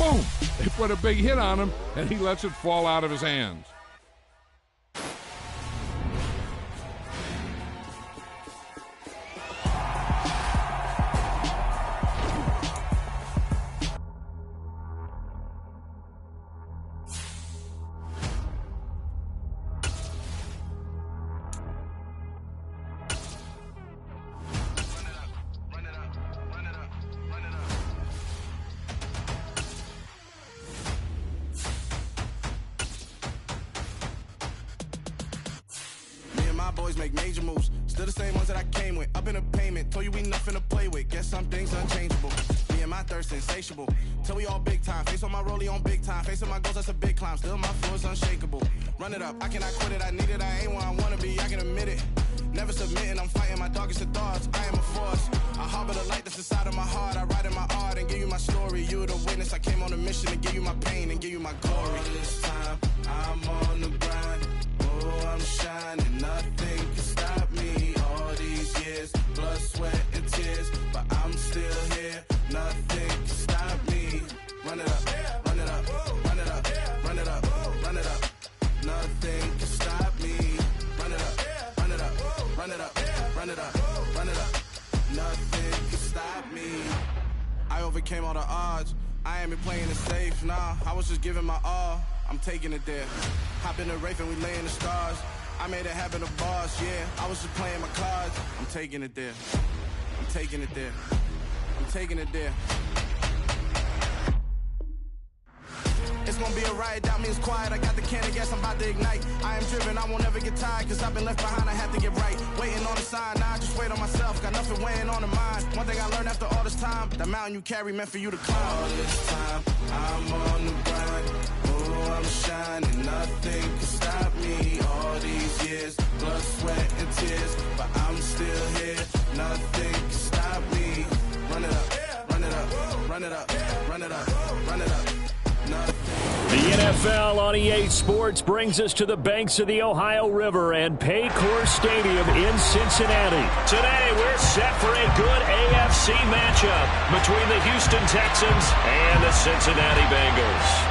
boom! They put a big hit on him, and he lets it fall out of his hands. Boys make major moves, still the same ones that I came with. Up in the payment, told you we nothing to play with. Guess some things unchangeable. Me and my thirst insatiable. Till we all big time. Face on my rollie on big time. Facing my goals, that's a big climb. Still my flow is unshakable. Run it up, I cannot quit it. I need it, I ain't where I wanna be. I can admit it. Never submitting, I'm fighting my darkest of thoughts. I am a force. I harbor the light that's inside of my heart. I write in my art and give you my story. You the witness. I came on a mission to give you my pain and give you my glory. All this time, I'm on the grind. Oh, I'm shining. Nothing can stop me. All these years, blood, sweat, and tears, but I'm still here. Nothing can stop me. Run it up, run it up, run it up, run it up, run it up. Nothing can stop me. Run it up, run it up, run it up, run it up, run it up. Nothing can stop me. I overcame all the odds. I ain't been playing it safe, nah. I was just giving my all. I'm taking it there. Hop in the Wraith and we lay in the stars. I made it happen to boss, yeah. I was just playing my cards. I'm taking it there. I'm taking it there. I'm taking it there. It's gonna be a riot, doubt me it's quiet. I got the can of gas, I'm about to ignite. I am driven, I won't ever get tired, cause I've been left behind, I have to get right. Waiting on the sign, now I just wait on myself. Got nothing weighing on the mind. One thing I learned after all this time, the mountain you carry meant for you to climb. All this time, I'm on the grind. Oh, I'm shining, nothing can stop me. All these years, blood, sweat, and tears, but I'm still here. Nothing can stop me. Run it up, run it up, run it up, run it up, run it up. The NFL on EA Sports brings us to the banks of the Ohio River and Paycor Stadium in Cincinnati. Today, we're set for a good AFC matchup between the Houston Texans and the Cincinnati Bengals.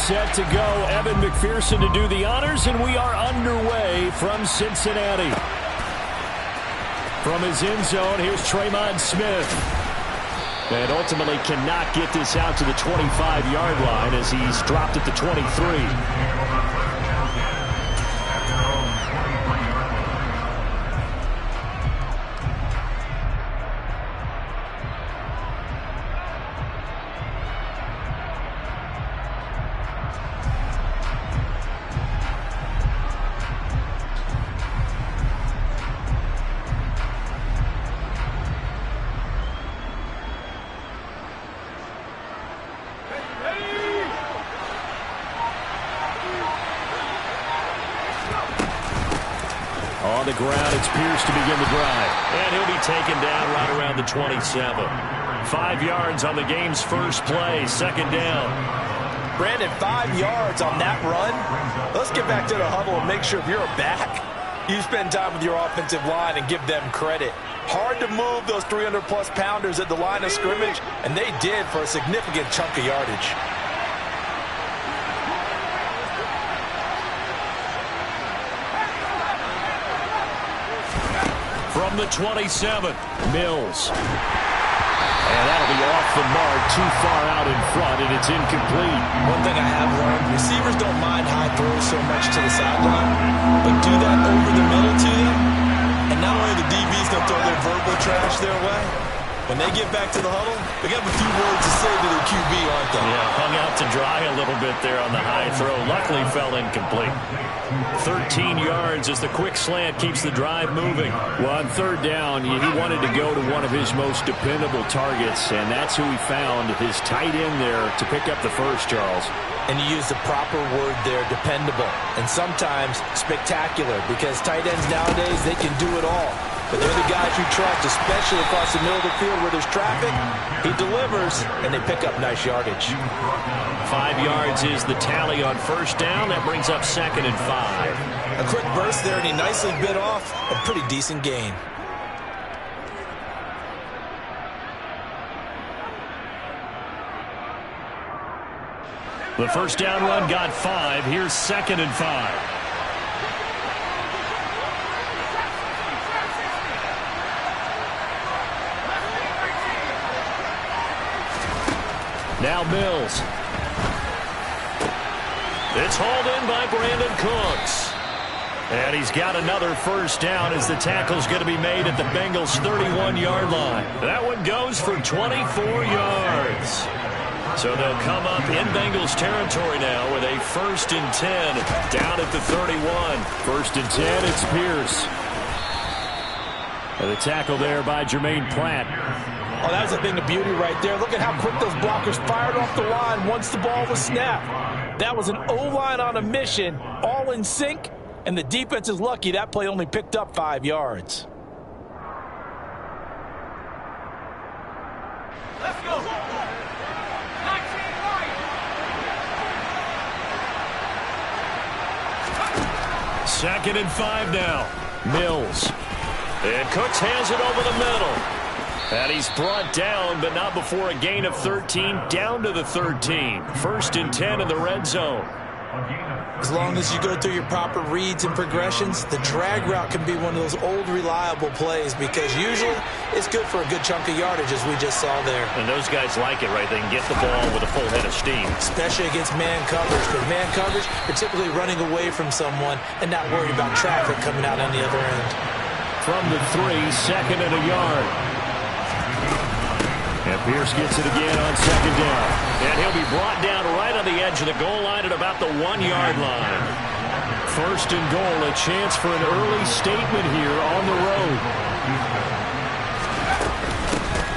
Set to go, Evan McPherson to do the honors, and we are underway from Cincinnati. From his end zone, here's Tremon Smith. And ultimately cannot get this out to the 25-yard line as he's dropped at the 23. On the ground, it's Pierce to begin the drive. And he'll be taken down right around the 27. 5 yards on the game's first play, second down. Brandon, 5 yards on that run. Let's get back to the huddle and make sure if you're back, you spend time with your offensive line and give them credit. Hard to move those 300-plus pounders at the line of scrimmage, and they did for a significant chunk of yardage. From the 27, Mills. And that'll be off the mark, too far out in front, and it's incomplete. One thing I have learned, receivers don't mind high throws so much to the sideline, but do that over the middle to them, and not only the DBs going to throw their verbal trash their way, when they get back to the huddle, they got a few words to say to their QB, aren't they? Yeah, hung out to dry a little bit there on the high throw. Luckily fell incomplete. 13 yards as the quick slant keeps the drive moving. Well, on third down, he wanted to go to one of his most dependable targets, and that's who he found, his tight end there to pick up the first, Charles. And you use the proper word there, dependable, and sometimes spectacular, because tight ends nowadays, they can do it all. But they're the guys you trust, especially across the middle of the field where there's traffic. He delivers, and they pick up nice yardage. 5 yards is the tally on first down. That brings up 2nd and 5. A quick burst there, and he nicely bit off a pretty decent gain. The first down run got 5. Here's 2nd and 5. Now Mills. It's hauled in by Brandon Cooks. And he's got another first down as the tackle's going to be made at the Bengals' 31-yard line. That one goes for 24 yards. So they'll come up in Bengals territory now with a 1st and 10 down at the 31. 1st and 10, it's Pierce. And the tackle there by Jermaine Pratt. Oh, that was a thing of beauty right there. Look at how quick those blockers fired off the line once the ball was snapped. That was an O-line on a mission, all in sync, and the defense is lucky that play only picked up 5 yards. Let's go. 19 right. 2nd and 5 now. Mills. And Cooks hands it over the middle. And he's brought down, but not before a gain of 13, down to the 13. 1st and 10 in the red zone. As long as you go through your proper reads and progressions, the drag route can be one of those old reliable plays because usually it's good for a good chunk of yardage, as we just saw there. And those guys like it, right? They can get the ball with a full head of steam. Especially against man coverage, because man coverage, they're typically running away from someone and not worried about traffic coming out on the other end. From the 3, 2nd and a yard. And Pierce gets it again on 2nd down. And he'll be brought down right on the edge of the goal line at about the 1-yard line. 1st and goal, a chance for an early statement here on the road.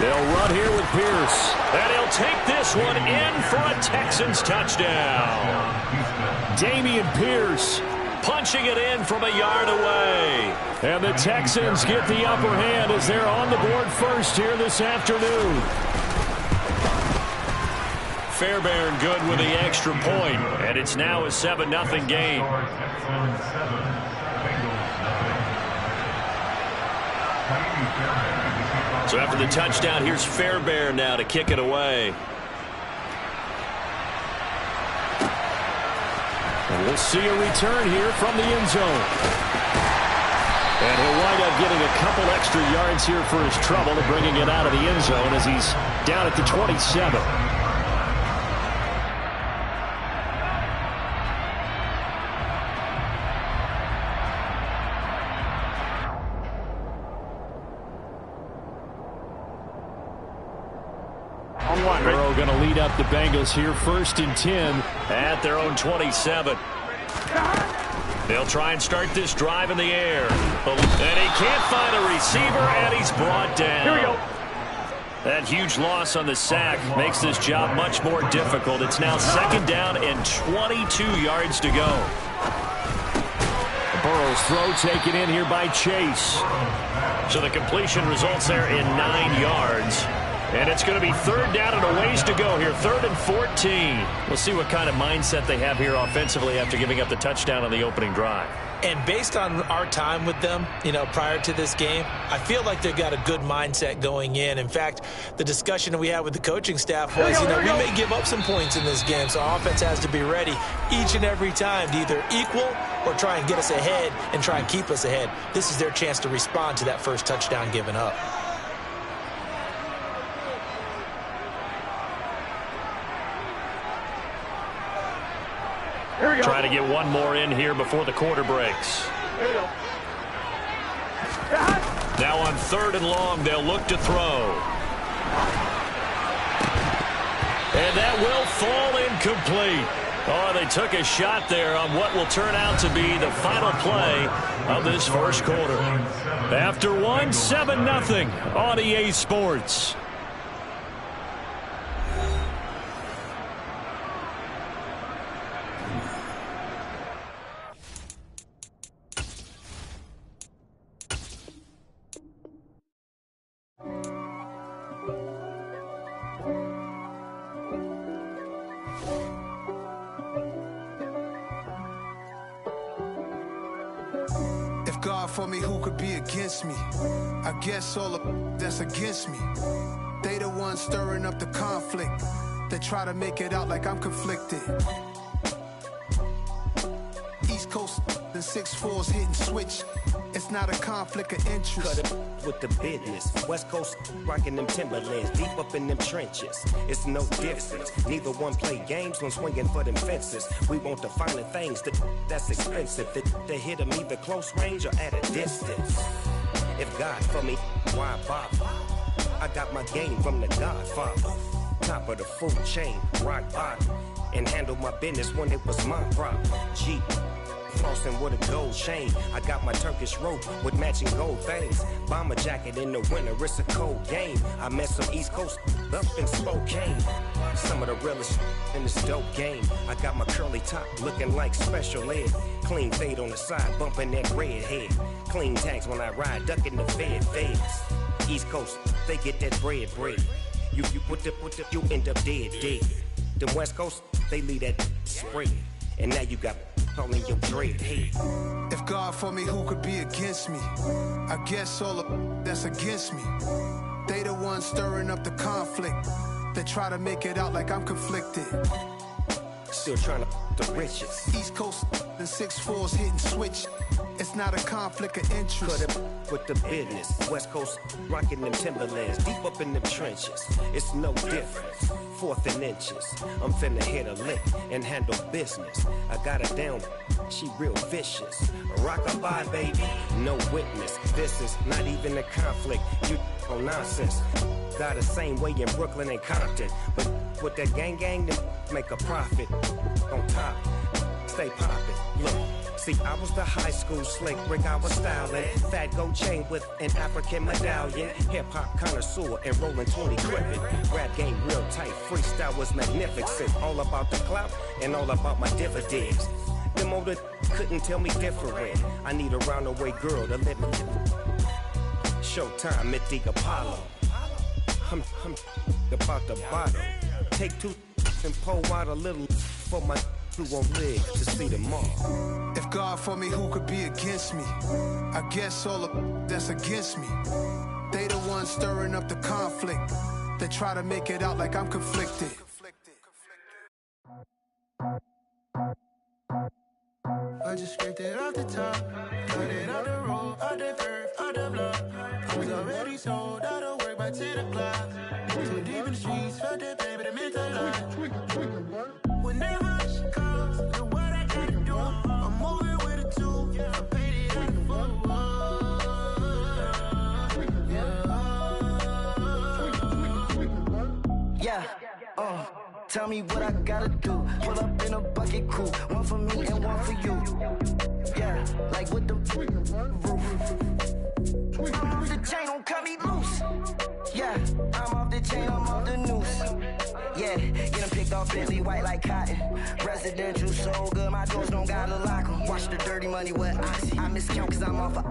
They'll run here with Pierce. And he'll take this one in for a Texans touchdown. Dameon Pierce punching it in from a yard away. And the Texans get the upper hand as they're on the board first here this afternoon. Fairbairn good with the extra point, and it's now a 7-0 game. So after the touchdown, here's Fairbairn now to kick it away. And we'll see a return here from the end zone. And he'll wind up getting a couple extra yards here for his trouble and bringing it out of the end zone as he's down at the 27. Burrow going to lead up the Bengals here 1st and 10 at their own 27. They'll try and start this drive in the air. And he can't find a receiver, and he's brought down. Here we go. That huge loss on the sack makes this job much more difficult. It's now 2nd down and 22 yards to go. Burrow's throw taken in here by Chase. So the completion results there in 9 yards. And it's going to be 3rd down and a ways to go here. 3rd and 14. We'll see what kind of mindset they have here offensively after giving up the touchdown on the opening drive. And based on our time with them, prior to this game, I feel like they've got a good mindset going in. In fact, the discussion that we had with the coaching staff was, we may give up some points in this game, so our offense has to be ready each and every time to either equal or try and get us ahead and try and keep us ahead. This is their chance to respond to that first touchdown given up. Trying to get one more in here before the quarter breaks. Now on 3rd and long, they'll look to throw. And that will fall incomplete. Oh, they took a shot there on what will turn out to be the final play of this first quarter. After one, 7-0 on EA Sports. God for me, who could be against me? I guess all the that's against me. They the ones stirring up the conflict. They try to make it out like I'm conflicted. East Coast, the 6'4's hitting switch. It's not a conflict of interest. Cut it with the business. West Coast rocking them Timberlands, deep up in them trenches. It's no difference. Neither one play games when swinging for them fences. We want the finer things that's expensive. That hit them either close range or at a distance. If God for me, why bother? I got my game from the Godfather. Top of the food chain, rock bottom. And handle my business when it was my problem. G. Flossing with a gold chain. I got my Turkish rope with matching gold things. Bomber jacket in the winter, it's a cold game. I met some East Coast up in Spokane. Some of the realest in this dope game. I got my curly top looking like special ed. Clean fade on the side, bumping that red head. Clean tags when I ride, ducking the feds. East Coast, they get that bread. You end up dead. The West Coast, they leave that spread. And now you got calling your dread head. If God for me, who could be against me? I guess all the that's against me. They the ones stirring up the conflict. They try to make it out like I'm conflicted. Still trying to the riches. East Coast, the 6'4's hitting switch. It's not a conflict of interest. Cut it with the business. West Coast rocking them Timberlands, deep up in them trenches. It's no difference. 4th and inches. I'm finna hit a lick and handle business. I got her down, she real vicious. Rock-a-bye, baby, no witness. This is not even a conflict. You on nonsense. Got the same way in Brooklyn and Compton. But with that gang, then make a profit. On top, stay poppin'. Look. See, I was the high school slick Rick, I was styling. Fat gold chain with an African medallion. Hip-hop connoisseur and rolling 20 crippin'. Rap game real tight, freestyle was magnificent. All about the clout and all about my dividends. Them older couldn't tell me different. I need a roundaway girl to let me Showtime at the Apollo. I'm about the bottom. Take 2 and pour out a little for my who won't live to see tomorrow. If God for me, who could be against me? I guess all the that's against me. They the ones stirring up the conflict. They try to make it out like I'm conflicted. I just scraped it off the top, cut it off the road, out the curve, out the block. I was already sold out of work by 10 o'clock. Too deep in the streets, felt that pain, but it meant a lot. When that rush comes, look what I gotta do. I'm moving with a 2, I paid it out the tell me what I gotta do. Pull up in a bucket crew, one for me and one for you. Yeah, like with the roof. I'm off the chain, don't cut me loose. Yeah, I'm off the chain, I'm off the noose. Yeah, get them picked off Bentley, white like cotton. Residential so good, my doors don't gotta lock them. Watch the dirty money with oxy. I miscount cause I'm off a...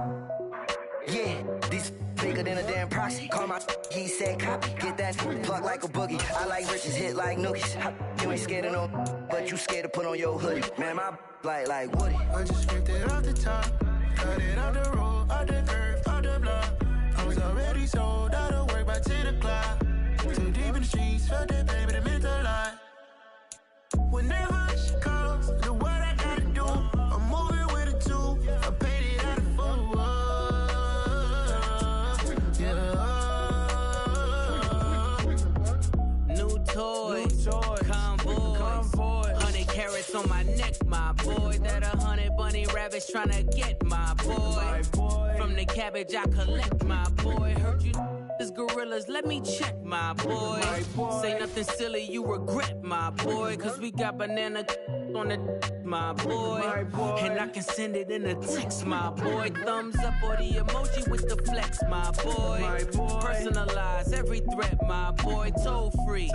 Yeah, these bigger than a damn proxy. Call my he said copy. Get that plug like a boogie. I like riches, hit like nookies. You ain't scared of no, but you scared to put on your hoodie. Man, my like Woody. I just scraped it off the top, cut it off the road, out the curve, out the block. I was already sold out of work by 10 o'clock. Too deep in the streets, felt that pain, but it meant a lot. When that rush comes, look what I gotta do. I'm moving with a 2, I paid it out of 4. Toy, convoy, 100 carats on my neck, my boy. That 100 bunny rabbits tryna get my boy. From the cabbage I collect, my boy. Heard you is gorillas, let me check, my boy. Say nothing silly, you regret, my boy. Cause we got banana on the my boy. And I can send it in a text, my boy. Thumbs up or the emoji with the flex, my boy. Personalize every threat, my boy. Toll free.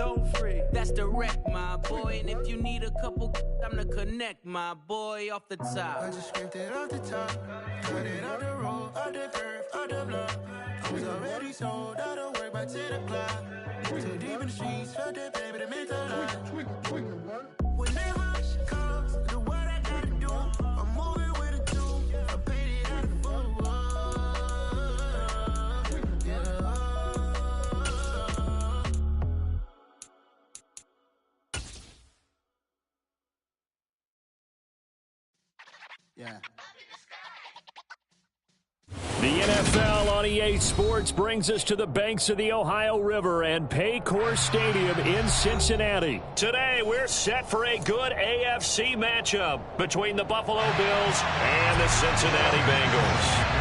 That's direct, my boy. And if you need a couple, I'm the connect, my boy. Off the top. I just scraped it off the top, cut it off the road, out the curve, out the block. I was already sold out of work by 10 o'clock. Too deep in the streets, felt that pain, but it meant a lot. When that rush comes, look what I gotta do. I'm moving with a 2, I paid it out of 4. Yeah. The NFL on EA Sports brings us to the banks of the Ohio River and Paycor Stadium in Cincinnati. Today, we're set for a good AFC matchup between the Buffalo Bills and the Cincinnati Bengals.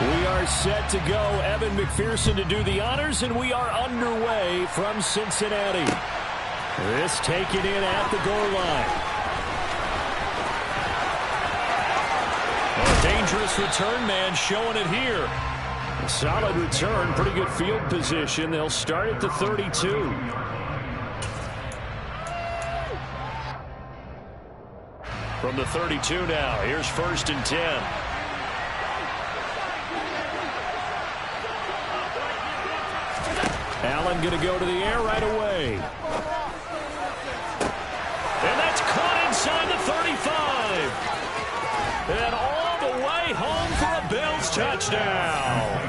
We are set to go. Evan McPherson to do the honors, and we are underway from Cincinnati. This taken in at the goal line. A dangerous return man showing it here. A solid return, pretty good field position. They'll start at the 32. From the 32 now, here's 1st and 10. Allen going to go to the air right away. And that's caught inside the 35. And all the way home for a Bills touchdown.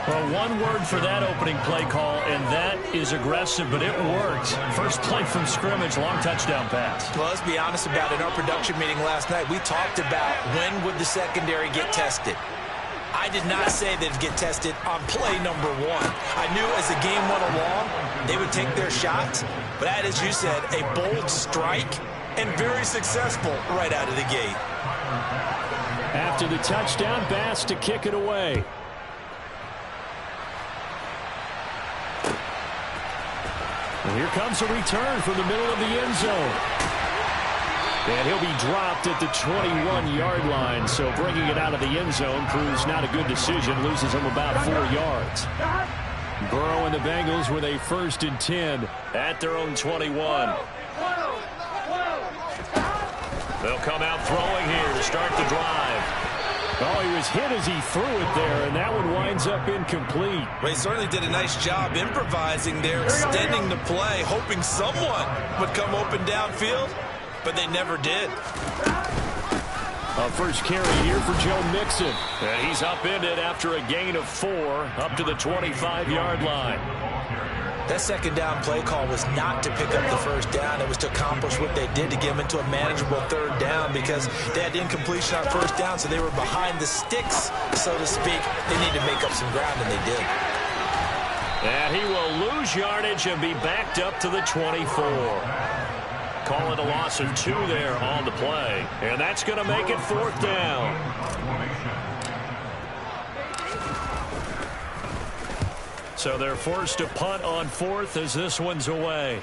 Well, one word for that opening play call, and that is aggressive, but it worked. First play from scrimmage, long touchdown pass. Well, let's be honest about it. In our production meeting last night, we talked about when would the secondary get tested. I did not say they'd get tested on play number 1. I knew as the game went along, they would take their shots. But that, as you said, a bold strike and very successful right out of the gate. After the touchdown, Bass to kick it away. And here comes a return from the middle of the end zone. And he'll be dropped at the 21-yard line, so bringing it out of the end zone proves not a good decision, loses him about 4 yards. Burrow and the Bengals with a 1st and 10 at their own 21. They'll come out throwing here to start the drive. Oh, he was hit as he threw it there, and that one winds up incomplete. Well, he certainly did a nice job improvising there, extending the play, hoping someone would come open downfield. But they never did. A first carry here for Joe Mixon. And he's upended after a gain of 4 up to the 25-yard line. That second down play call was not to pick up the first down. It was to accomplish what they did to get them into a manageable 3rd down because they had incompletion on 1st down, so they were behind the sticks, so to speak. They need to make up some ground, and they did. And he will lose yardage and be backed up to the 24. Call it a loss of 2 there on the play. And that's going to make it 4th down. So they're forced to punt on 4th as this one's away.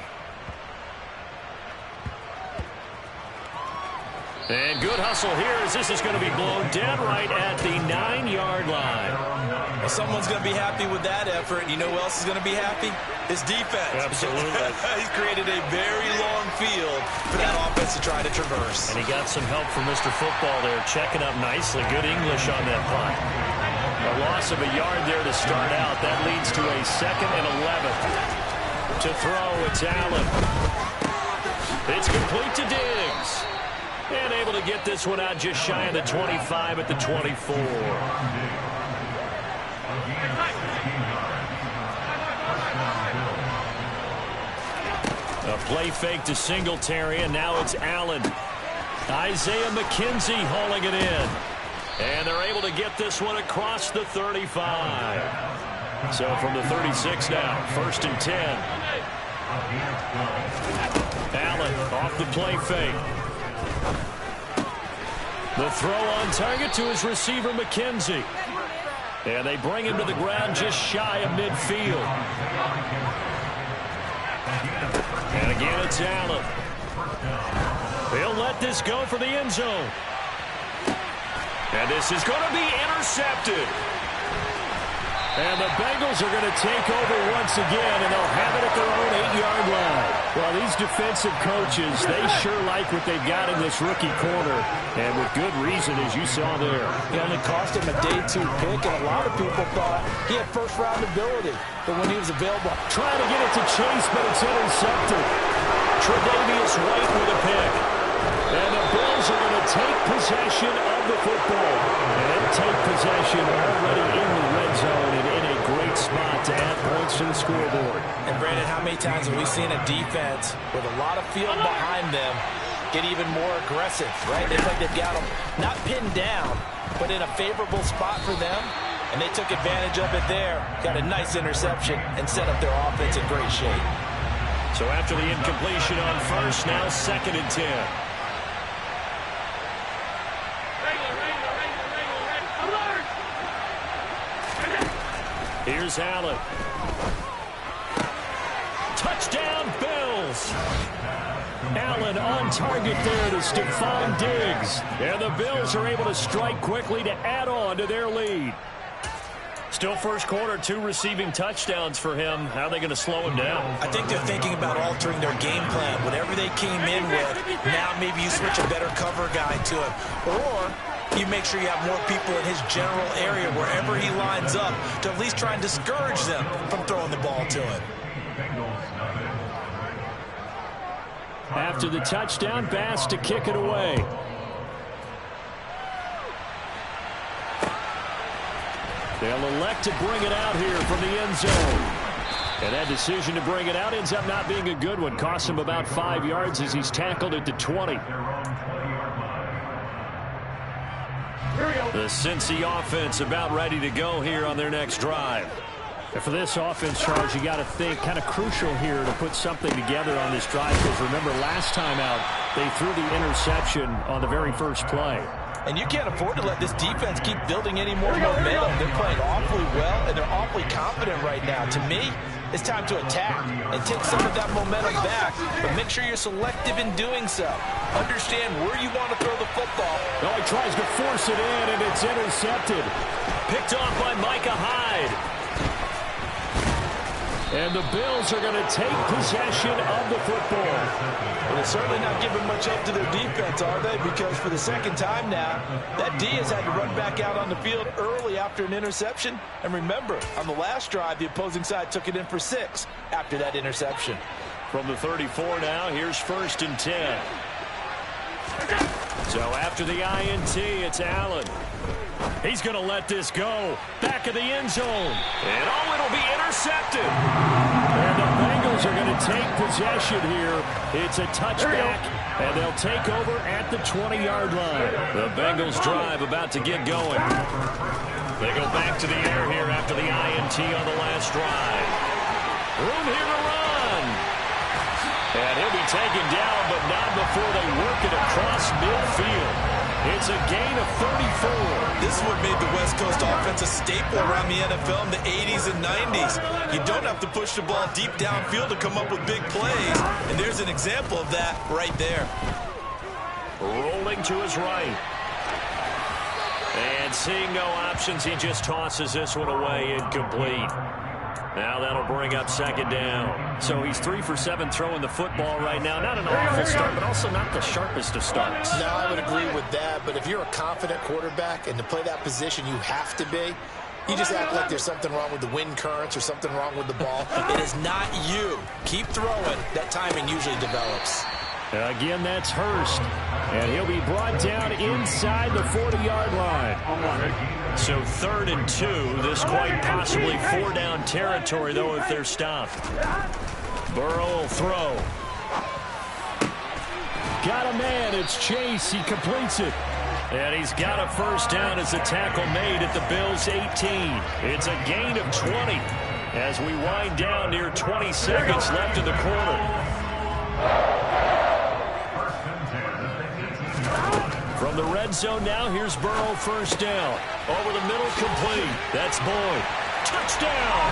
And good hustle here as this is going to be blown dead right at the 9-yard line. Well, someone's going to be happy with that effort. You know who else is going to be happy? His defense. Absolutely. He's created a very long field for that offense to try to traverse. And he got some help from Mr. Football there, checking up nicely. Good English on that punt. A loss of a yard there to start out. That leads to a 2nd and 11. To throw, it's Allen. It's complete to Diggs. And able to get this one out just shy of the 25 at the 24. A play fake to Singletary, and now it's Allen. Isaiah McKenzie hauling it in. And they're able to get this one across the 35. So from the 36 now, 1st and 10. Allen off the play fake. The throw on target to his receiver, McKenzie. And they bring him to the ground just shy of midfield. And again, it's Allen. They'll let this go for the end zone. And this is going to be intercepted. And the Bengals are going to take over once again, and they'll have it at their own 8-yard line. Well, these defensive coaches, they sure like what they've got in this rookie corner, and with good reason, as you saw there. It only cost him a day 2 pick, and a lot of people thought he had first-round ability. But when he was available, trying to get it to Chase, but it's intercepted. Tre'Davious White with a pick. And the Bills are going to take possession of the football. And they take possession already in the red zone and in a great spot. spot to add points to the scoreboard. And Brandon, how many times have we seen a defense with a lot of field behind them get even more aggressive, right? They think they've got them not pinned down, but in a favorable spot for them, and they took advantage of it there. Got a nice interception and set up their offense in great shape. So after the incompletion on first, now 2nd and 10. Here's Allen. Touchdown, Bills. Allen on target there to Stephon Diggs. And the Bills are able to strike quickly to add on to their lead. Still first quarter, 2 receiving touchdowns for him. How are they going to slow him down? I think they're thinking about altering their game plan. Whatever they came in with, now maybe you switch a better cover guy to him. Or you make sure you have more people in his general area wherever he lines up to at least try and discourage them from throwing the ball to him. After the touchdown, Bass to kick it away. They'll elect to bring it out here from the end zone. And that decision to bring it out ends up not being a good one. Costs him about 5 yards as he's tackled at the 20. The Cincy offense about ready to go here on their next drive. And for this offense, Charles, you got to think kind of crucial here to put something together on this drive. Because remember, last time out, they threw the interception on the very first play. And you can't afford to let this defense keep building any more momentum. They're playing awfully well, and they're awfully confident right now. To me, it's time to attack and take some of that momentum back, but make sure you're selective in doing so. Understand where you want to throw the football. Oh, he tries to force it in, and it's intercepted. Picked off by Micah Hyde. And the Bills are going to take possession of the football. Well, they're certainly not giving much help to their defense, are they? Because for the second time now, that D has had to run back out on the field early after an interception. And remember, on the last drive, the opposing side took it in for 6 after that interception. From the 34 now, here's 1st and 10. So after the INT, it's Allen. He's going to let this go. Back of the end zone. And oh, it'll be intercepted. And the Bengals are going to take possession here. It's a touchback, and they'll take over at the 20-yard line. The Bengals drive about to get going. They go back to the air here after the INT on the last drive. Room here to run. And he'll be taken down, but not before they work it across midfield. It's a gain of 34. This is what made the West Coast offense a staple around the NFL in the 80s and 90s. You don't have to push the ball deep downfield to come up with big plays. And there's an example of that right there. Rolling to his right. And seeing no options, he just tosses this one away, incomplete. Now that'll bring up 2nd down. So he's 3 for 7 throwing the football right now. Not an awful start, but also not the sharpest of starts. No, I would agree with that. But if you're a confident quarterback and to play that position you have to be, you just act like there's something wrong with the wind currents or something wrong with the ball. It is not you. Keep throwing. That timing usually develops. Again, that's Hurst. And he'll be brought down inside the 40-yard line. So 3rd and 2. This quite possibly 4-down territory, though, if they're stopped. Burrow will throw. Got a man. It's Chase. He completes it. And he's got a 1st down as the tackle made at the Bills' 18. It's a gain of 20 as we wind down near 20 seconds left in the quarter. From the red zone now, here's Burrow, 1st down. Over the middle, complete. That's Boyd. Touchdown!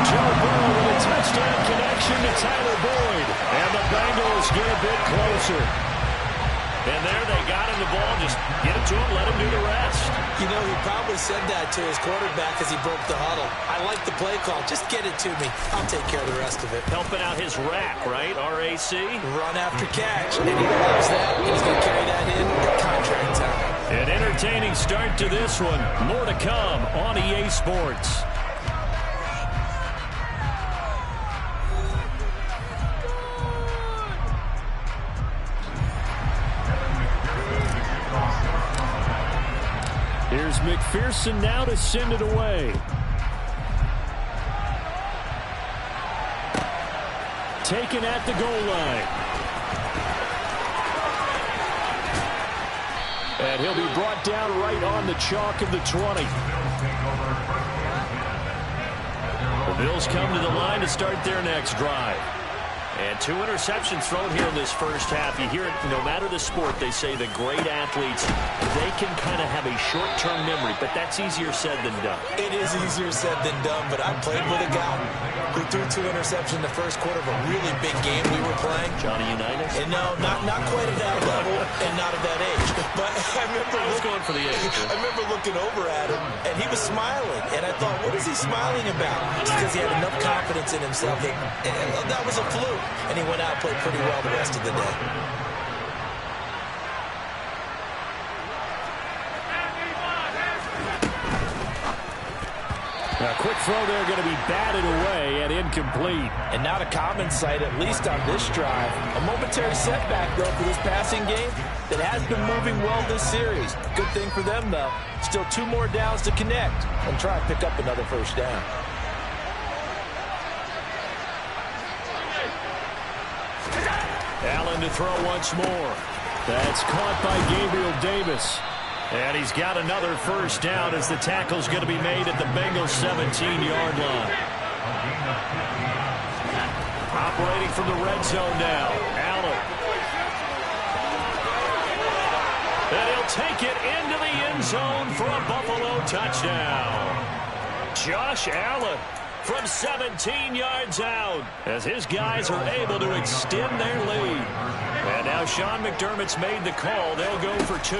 Joe Burrow with a touchdown connection to Tyler Boyd. And the Bengals get a bit closer. And there they got him the ball. Just get it to him, let him do the rest. You know, he probably said that to his quarterback as he broke the huddle. I like the play call. Just get it to me. I'll take care of the rest of it. Helping out his rack, right? RAC? Run after catch. And he loves that. He's going to carry that in at contract time. An entertaining start to this one. More to come on EA Sports. Here's McPherson now to send it away. taken at the goal line. And he'll be brought down right on the chalk of the 20. The Bills come to the line to start their next drive. And 2 interceptions thrown here in this first half. You hear it, no matter the sport, they say the great athletes, they can kind of have a short-term memory, but that's easier said than done. It is easier said than done, but I played with a guy who threw 2 interceptions in the first quarter of a really big game we were playing. Johnny Unitas? And no, not quite at that level and not at that age. But I remember going for the age. I remember looking over at him, and he was smiling. And I thought, what is he smiling about? Just because he had enough confidence in himself that was a fluke. And he went out and played pretty well the rest of the day. A quick throw there going to be batted away and incomplete. And not a common sight, at least on this drive. A momentary setback, though, for this passing game that has been moving well this series. Good thing for them, though. Still 2 more downs to connect and try and pick up another first down. Allen to throw once more. That's caught by Gabriel Davis. And he's got another first down as the tackle's going to be made at the Bengals 17-yard line. Operating from the red zone now. Allen. And he'll take it into the end zone for a Buffalo touchdown. Josh Allen from 17 yards out as his guys are able to extend their lead. And now Sean McDermott's made the call. They'll go for 2.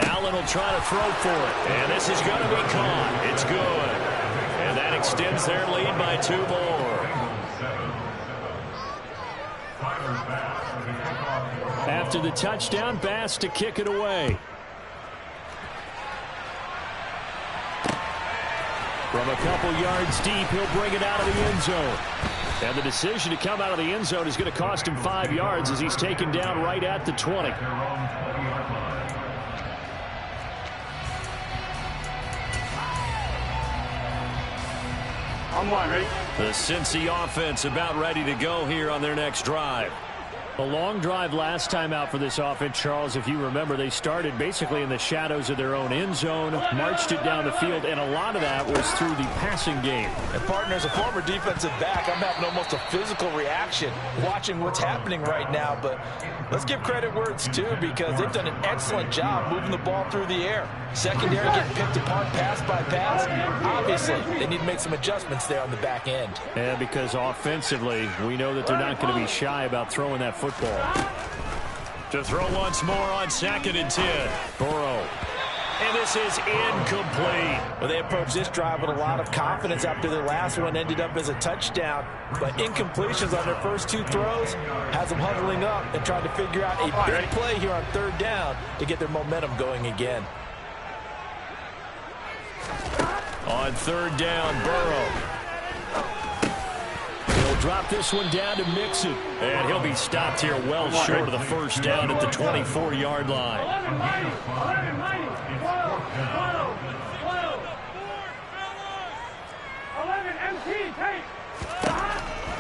Allen will try to throw for it. And this is going to be caught. It's good. And that extends their lead by 2 more. After the touchdown, Bass to kick it away. From a couple yards deep, he'll bring it out of the end zone. And the decision to come out of the end zone is going to cost him 5 yards as he's taken down right at the 20. The Cincy offense about ready to go here on their next drive. A long drive last time out for this offense, Charles. If you remember, they started basically in the shadows of their own end zone, marched it down the field, and a lot of that was through the passing game. And partner, as a former defensive back, I'm having almost a physical reaction watching what's happening right now. But let's give credit where it's due, because they've done an excellent job moving the ball through the air. Secondary getting picked apart pass by pass. Obviously, they need to make some adjustments there on the back end. And because offensively, we know that they're not going to be shy about throwing that football. To throw once more on 2nd and 10. Burrow. And this is incomplete. Well, they approached this drive with a lot of confidence after their last one ended up as a touchdown. But incompletions on their first 2 throws has them huddling up and trying to figure out a big play here on 3rd down to get their momentum going again. On 3rd down, Burrow. He'll drop this one down to Mixon. And he'll be stopped here well short of the first down at the 24-yard line.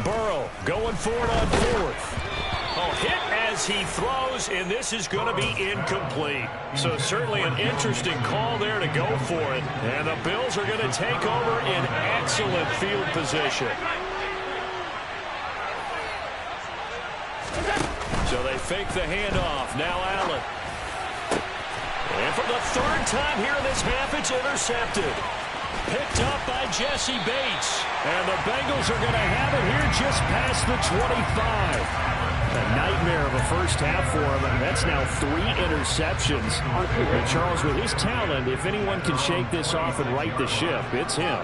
Burrow going for it on 4th. Oh, hit as he throws, and this is going to be incomplete. So certainly an interesting call there to go for it. And the Bills are going to take over in excellent field position. So they fake the handoff. Now Allen. And for the 3rd time here in this half, it's intercepted. Picked up by Jesse Bates. And the Bengals are going to have it here just past the 25. A nightmare of a first half for him, and that's now 3 interceptions. And Charles, with his talent, if anyone can shake this off and right the ship, it's him.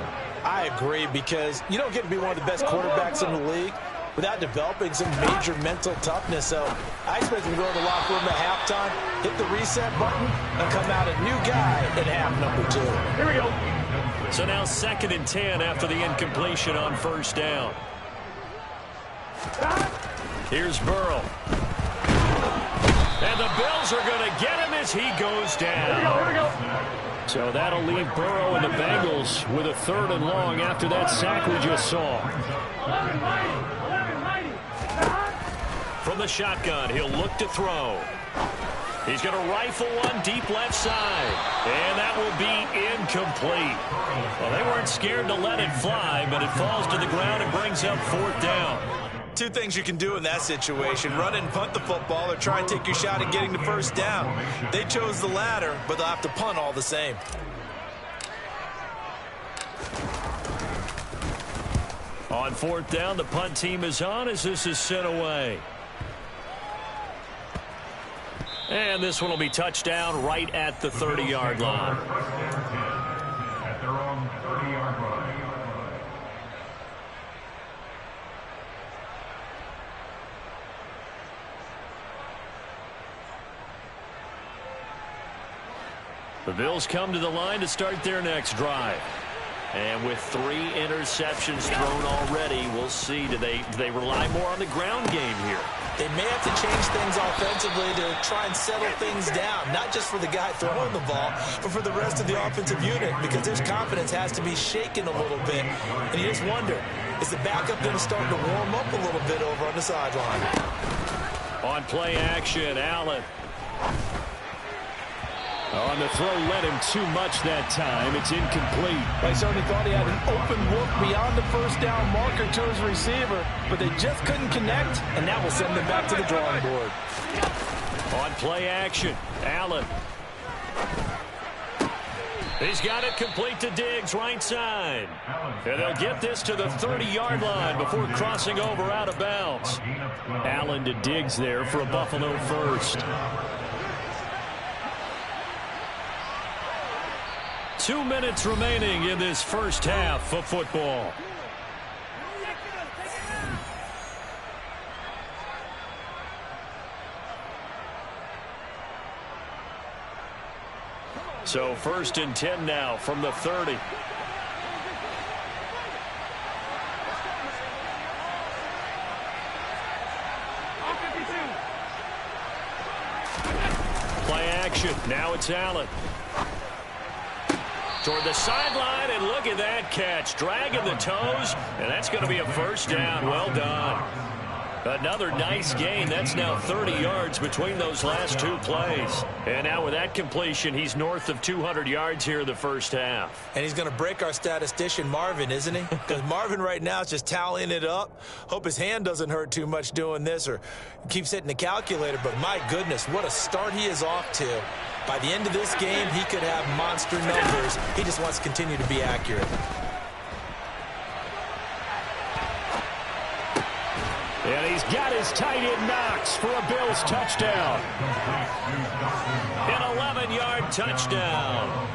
I agree, because you don't get to be one of the best quarterbacks in the league without developing some major mental toughness. So I expect him to go to the locker room at halftime, hit the reset button, and come out a new guy in half number 2. Here we go. So now 2nd and 10 after the incompletion on 1st down. Here's Burrow. And the Bills are going to get him as he goes down. Here we go. So that'll leave Burrow and the Bengals with a 3rd and long after that sack we just saw. 11-90. From the shotgun, he'll look to throw. He's going to rifle one deep left side. And that will be incomplete. Well, they weren't scared to let it fly, but it falls to the ground and brings up 4th down. Two things you can do in that situation: run and punt the football, or try and take your shot at getting the first down. They chose the latter, but they'll have to punt all the same. On 4th down, the punt team is on as this is sent away. And this one will be touchdown right at the 30-yard line. At their own 30-yard line. The Bills come to the line to start their next drive. And with 3 interceptions thrown already, we'll see. Do they rely more on the ground game here? They may have to change things offensively to try and settle things down, not just for the guy throwing the ball, but for the rest of the offensive unit, because their confidence has to be shaken a little bit. And you just wonder, is the backup going to start to warm up a little bit over on the sideline? On play action, Allen. On the throw, led him too much that time. It's incomplete. They certainly thought he had an open look beyond the first down marker to his receiver, but they just couldn't connect, and that will send them back to the drawing board. On play action, Allen. He's got it complete to Diggs, right side. And they'll get this to the 30-yard line before crossing over out of bounds. Allen to Diggs there for a Buffalo first. 2 minutes remaining in this first half of football. So 1st and 10 now from the 30. Play action. Now it's Allen. Toward the sideline, and look at that catch. Dragging the toes, and that's going to be a first down. Well done. Another nice gain. That's now 30 yards between those last 2 plays. And now with that completion, he's north of 200 yards here in the first half. And he's going to break our statistician, Marvin, isn't he? Because Marvin right now is just tallying it up. Hope his hand doesn't hurt too much doing this or keeps hitting the calculator. But my goodness, what a start he is off to. By the end of this game, he could have monster numbers. He just wants to continue to be accurate. And he's got his tight end Knox for a Bills touchdown. An 11-yard touchdown.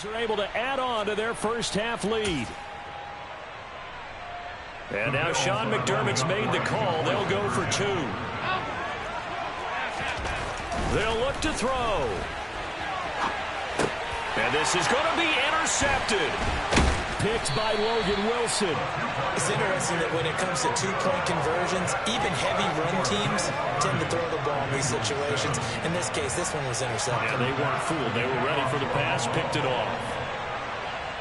Are able to add on to their first half lead. And now Sean McDermott's made the call. They'll go for 2. They'll look to throw. And this is going to be intercepted. Picked by Logan Wilson. It's interesting that when it comes to 2-point conversions, even heavy run teams tend to throw the ball in these situations. In this case, this one was intercepted. Yeah, they weren't fooled. They were ready for the pass, picked it off.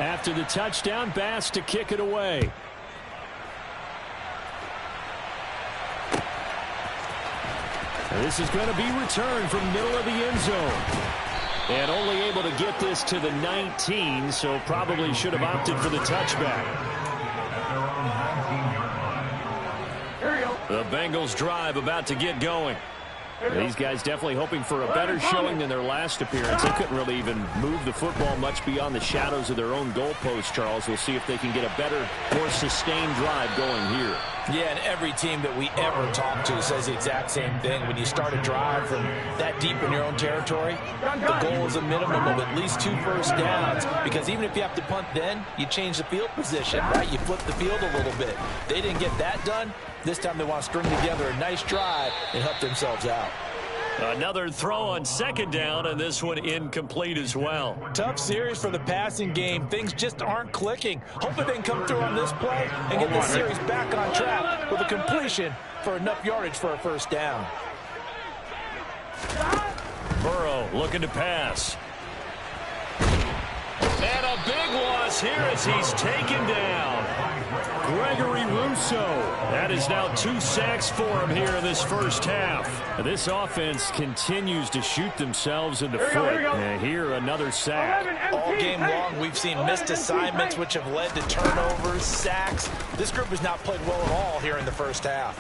After the touchdown, Bass to kick it away. And this is going to be returned from middle of the end zone. And only able to get this to the 19, so probably should have opted for the touchback. The Bengals drive about to get going. These guys definitely hoping for a better showing than their last appearance. They couldn't really even move the football much beyond the shadows of their own goalpost, Charles. We'll see if they can get a better, more sustained drive going here. Yeah, and every team that we ever talk to says the exact same thing. When you start a drive from that deep in your own territory, the goal is a minimum of at least 2 first downs, because even if you have to punt then, you change the field position, right? You flip the field a little bit. They didn't get that done. This time they want to string together a nice drive and help themselves out. Another throw on 2nd down, and this one incomplete as well. Tough series for the passing game. Things just aren't clicking. Hopefully they can come through on this play and get this series back on track with a completion for enough yardage for a first down. Burrow looking to pass. And a big loss here as he's taken down. Gregory Rousseau. That is now 2 sacks for him here in this first half. This offense continues to shoot themselves in the foot. And here another sack. All game long, we've seen missed assignments, which have led to turnovers, sacks. This group has not played well at all here in the first half.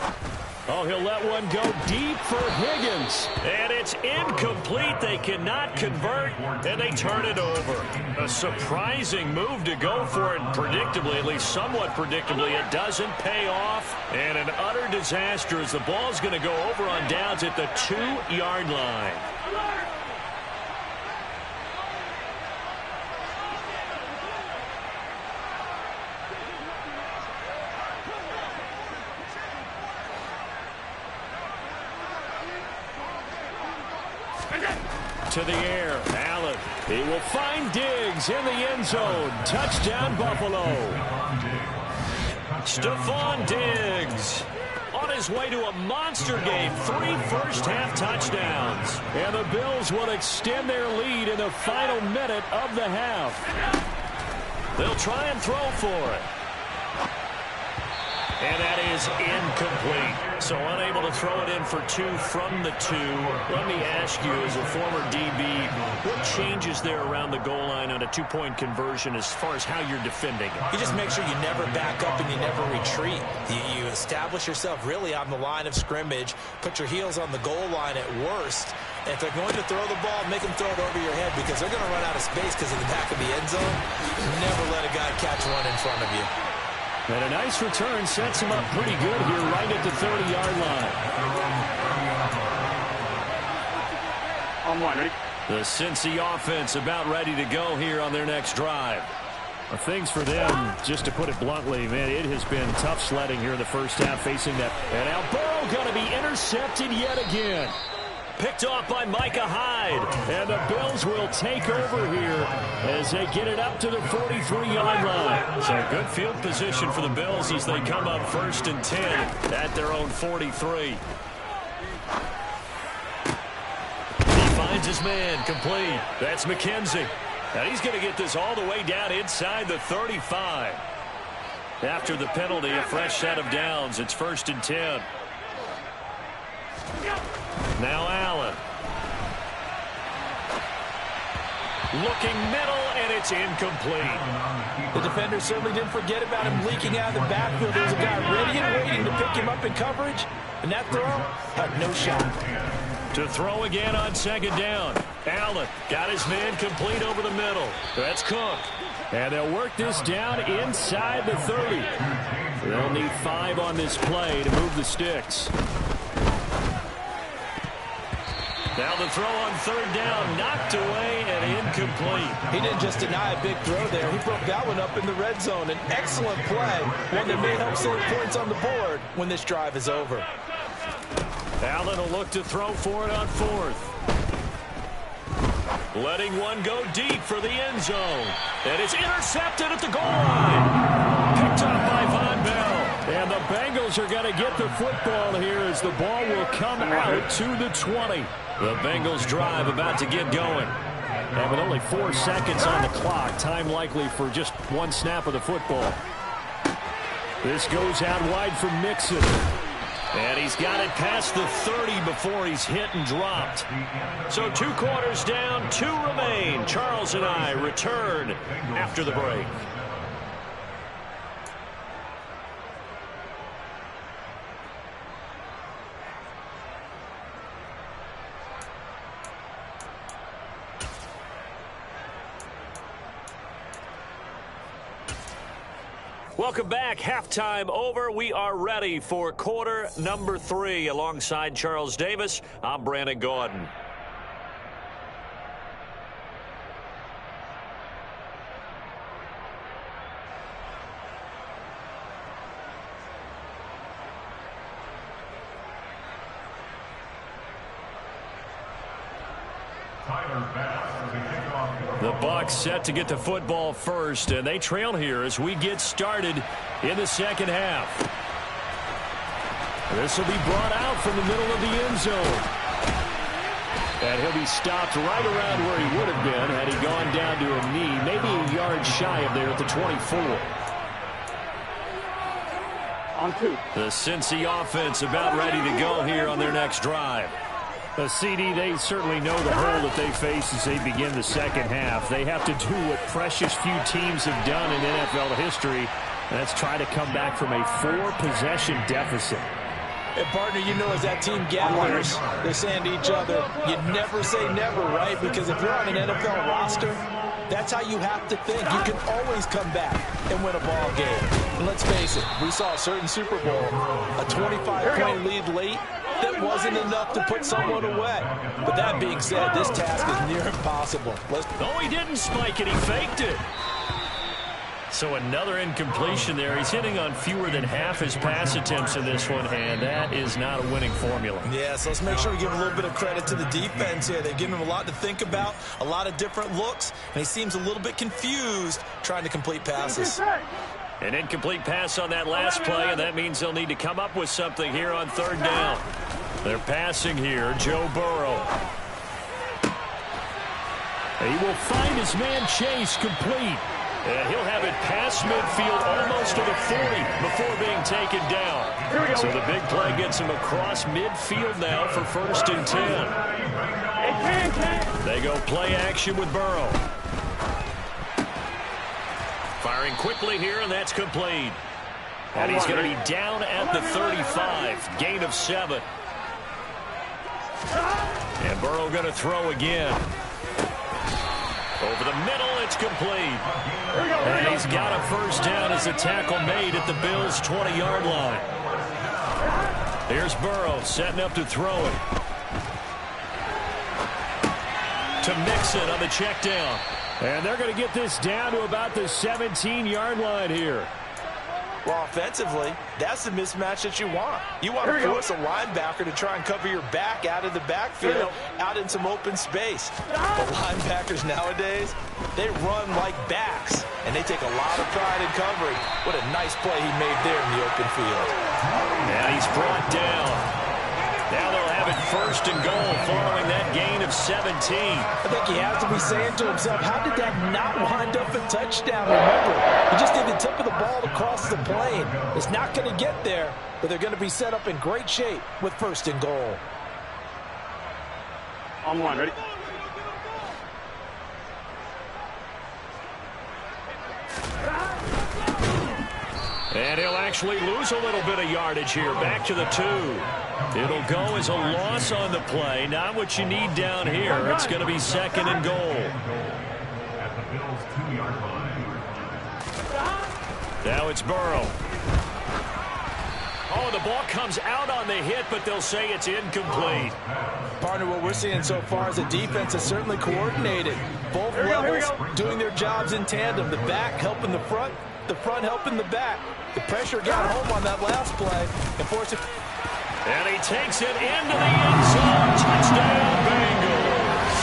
Oh, he'll let one go deep for Higgins. And it's incomplete. They cannot convert, and they turn it over. A surprising move to go for it, predictably, at least somewhat predictably. It doesn't pay off, and an utter disaster as the ball's going to go over on downs at the 2-yard line. To the air, Allen. He will find Diggs in the end zone. Touchdown, Buffalo. Stephon Diggs on his way to a monster game. 3 first-half touchdowns. And the Bills will extend their lead in the final minute of the half. They'll try and throw for it. And that is incomplete. So unable to throw it in for 2 from the 2. Let me ask you, as a former DB, what changes there around the goal line on a 2-point conversion as far as how you're defending? You just make sure you never back up and you never retreat. You establish yourself really on the line of scrimmage, put your heels on the goal line at worst. And if they're going to throw the ball, make them throw it over your head because they're going to run out of space because of the back of the end zone. Never let a guy catch one in front of you. And a nice return sets him up pretty good here right at the 30-yard line. The Cincy offense about ready to go here on their next drive. Things for them, just to put it bluntly, man, it has been tough sledding here in the first half facing that. And now Burrow going to be intercepted yet again. Picked off by Micah Hyde. And the Bills will take over here as they get it up to the 43-yard line. So good field position for the Bills as they come up 1st and 10 at their own 43. He finds his man complete. That's McKenzie. And he's going to get this all the way down inside the 35. After the penalty, a fresh set of downs. It's 1st and 10. Now Allen. Looking middle, and it's incomplete. The defender certainly didn't forget about him leaking out of the backfield. There was a guy ready and waiting to pick him up in coverage. And that throw had no shot. To throw again on 2nd down. Allen got his man complete over the middle. That's Cook. And they'll work this down inside the 30. They'll need 5 on this play to move the sticks. Now the throw on 3rd down, knocked away and incomplete. He didn't just deny a big throw there. He broke that one up in the red zone. An excellent play, one that may help save points on the board when this drive is over. Allen will look to throw for it on 4th. Letting one go deep for the end zone. And it's intercepted at the goal line. Picked up by Von Bell. And the Bengals are going to get the football here as the ball will come out to the 20. The Bengals drive about to get going. And with only 4 seconds on the clock, time likely for just 1 snap of the football. This goes out wide for Mixon. And he's got it past the 30 before he's hit and dropped. So 2 quarters down, 2 remain. Charles and I return after the break. Welcome back. Halftime over. We are ready for quarter number 3. Alongside Charles Davis, I'm Brandon Gordon. The Bucs set to get the football first, and they trail here as we get started in the second half. This will be brought out from the middle of the end zone. And he'll be stopped right around where he would have been had he gone down to a knee, maybe a yard shy of there at the 24. On 2. The Cincy offense about ready to go here on their next drive. The CD, they certainly know the hole that they face as they begin the second half. They have to do what precious few teams have done in NFL history, and that's try to come back from a 4-possession deficit. And, partner, you know, as that team gathers, they're saying to each other, you never say never, right? Because if you're on an NFL roster, that's how you have to think. You can always come back and win a ball game. And let's face it, we saw a certain Super Bowl, a 25-point lead late that wasn't enough to put someone away. But that being said, this task is near impossible. Oh, he didn't spike it. He faked it. So another incompletion there. He's hitting on fewer than half his pass attempts in this one, and that is not a winning formula. Yeah, so let's make sure we give a little bit of credit to the defense here. They've given him a lot to think about, a lot of different looks, and he seems a little bit confused trying to complete passes. An incomplete pass on that last play, and that means they'll need to come up with something here on third down. They're passing here, Joe Burrow. He will find his man Chase complete. And he'll have it past midfield almost to the 40 before being taken down. So the big play gets him across midfield now for 1st and 10. They go play action with Burrow. Firing quickly here, and that's complete. And he's going to be down at the 35. Gain of 7. And Burrow going to throw again. Over the middle, it's complete. And he's got a first down as the tackle made at the Bills' 20-yard line. Here's Burrow setting up to throw it. To Mixon on the check down. And they're going to get this down to about the 17-yard line here. Well, offensively, that's the mismatch that you want. You want to force a linebacker to try and cover your back out of the backfield, out in some open space. But linebackers nowadays, they run like backs, and they take a lot of pride in covering. What a nice play he made there in the open field. And he's brought down. Now they'll have it 1st and goal following that gain of 17. I think he has to be saying to himself, how did that not wind up a touchdown? Remember, he just did the tip of the ball to cross the plane. It's not going to get there, but they're going to be set up in great shape with 1st and goal. On 1, ready? And he'll actually lose a little bit of yardage here. Back to the 2. It'll go as a loss on the play. Not what you need down here. It's going to be 2nd and goal. At the Bills' 2-yard line. Now it's Burrow. Oh, the ball comes out on the hit, but they'll say it's incomplete. Partner, what we're seeing so far is the defense is certainly coordinated. Both levels doing their jobs in tandem. The back helping the front helping the back. The pressure got home on that last play and forced it. And he takes it into the end zone. Touchdown, Bengals.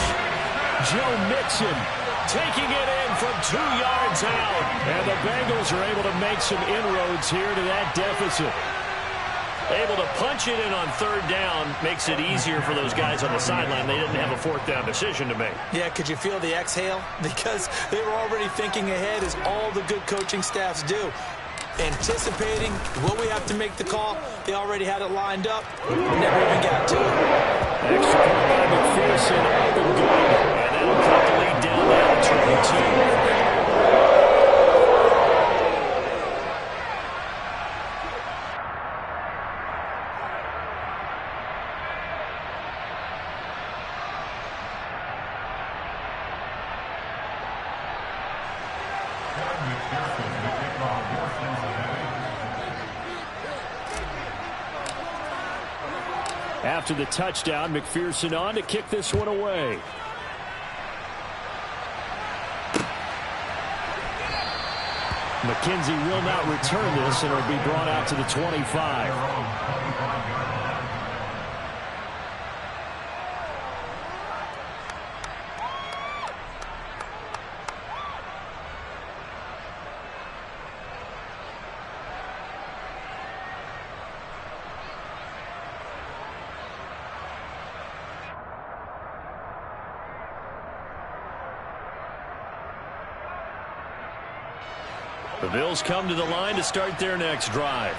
Joe Mixon taking it in from 2 yards out. And the Bengals are able to make some inroads here to that deficit. Able to punch it in on 3rd down makes it easier for those guys on the sideline. They didn't have a 4th down decision to make. Yeah, could you feel the exhale? Because they were already thinking ahead, as all the good coaching staffs do. Anticipating, will we have to make the call? They already had it lined up. Never even got to it. Extra point by McPherson. Up and good. And that'll cut the lead down now to 22. After the touchdown, McPherson on to kick this one away. McKenzie will not return this, and it'll be brought out to the 25. The Bills come to the line to start their next drive.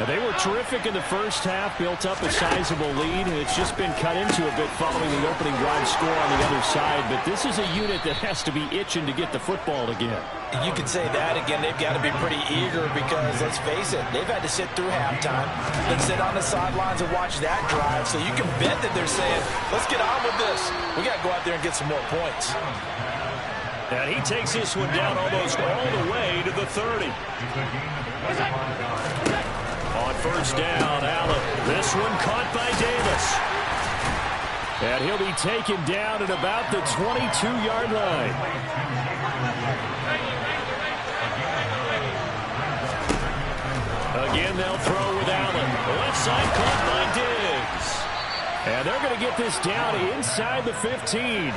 Now, they were terrific in the first half, built up a sizable lead, and it's just been cut into a bit following the opening drive score on the other side. But this is a unit that has to be itching to get the football again. You can say that again. They've got to be pretty eager because, let's face it, they've had to sit through halftime, then sit on the sidelines and watch that drive. So you can bet that they're saying, let's get on with this. We got to go out there and get some more points. And he takes this one down almost all the way to the 30. On first down, Allen. This one caught by Davis. And he'll be taken down at about the 22-yard line. Again, they'll throw with Allen. The left side caught by Diggs. And they're going to get this down inside the 15.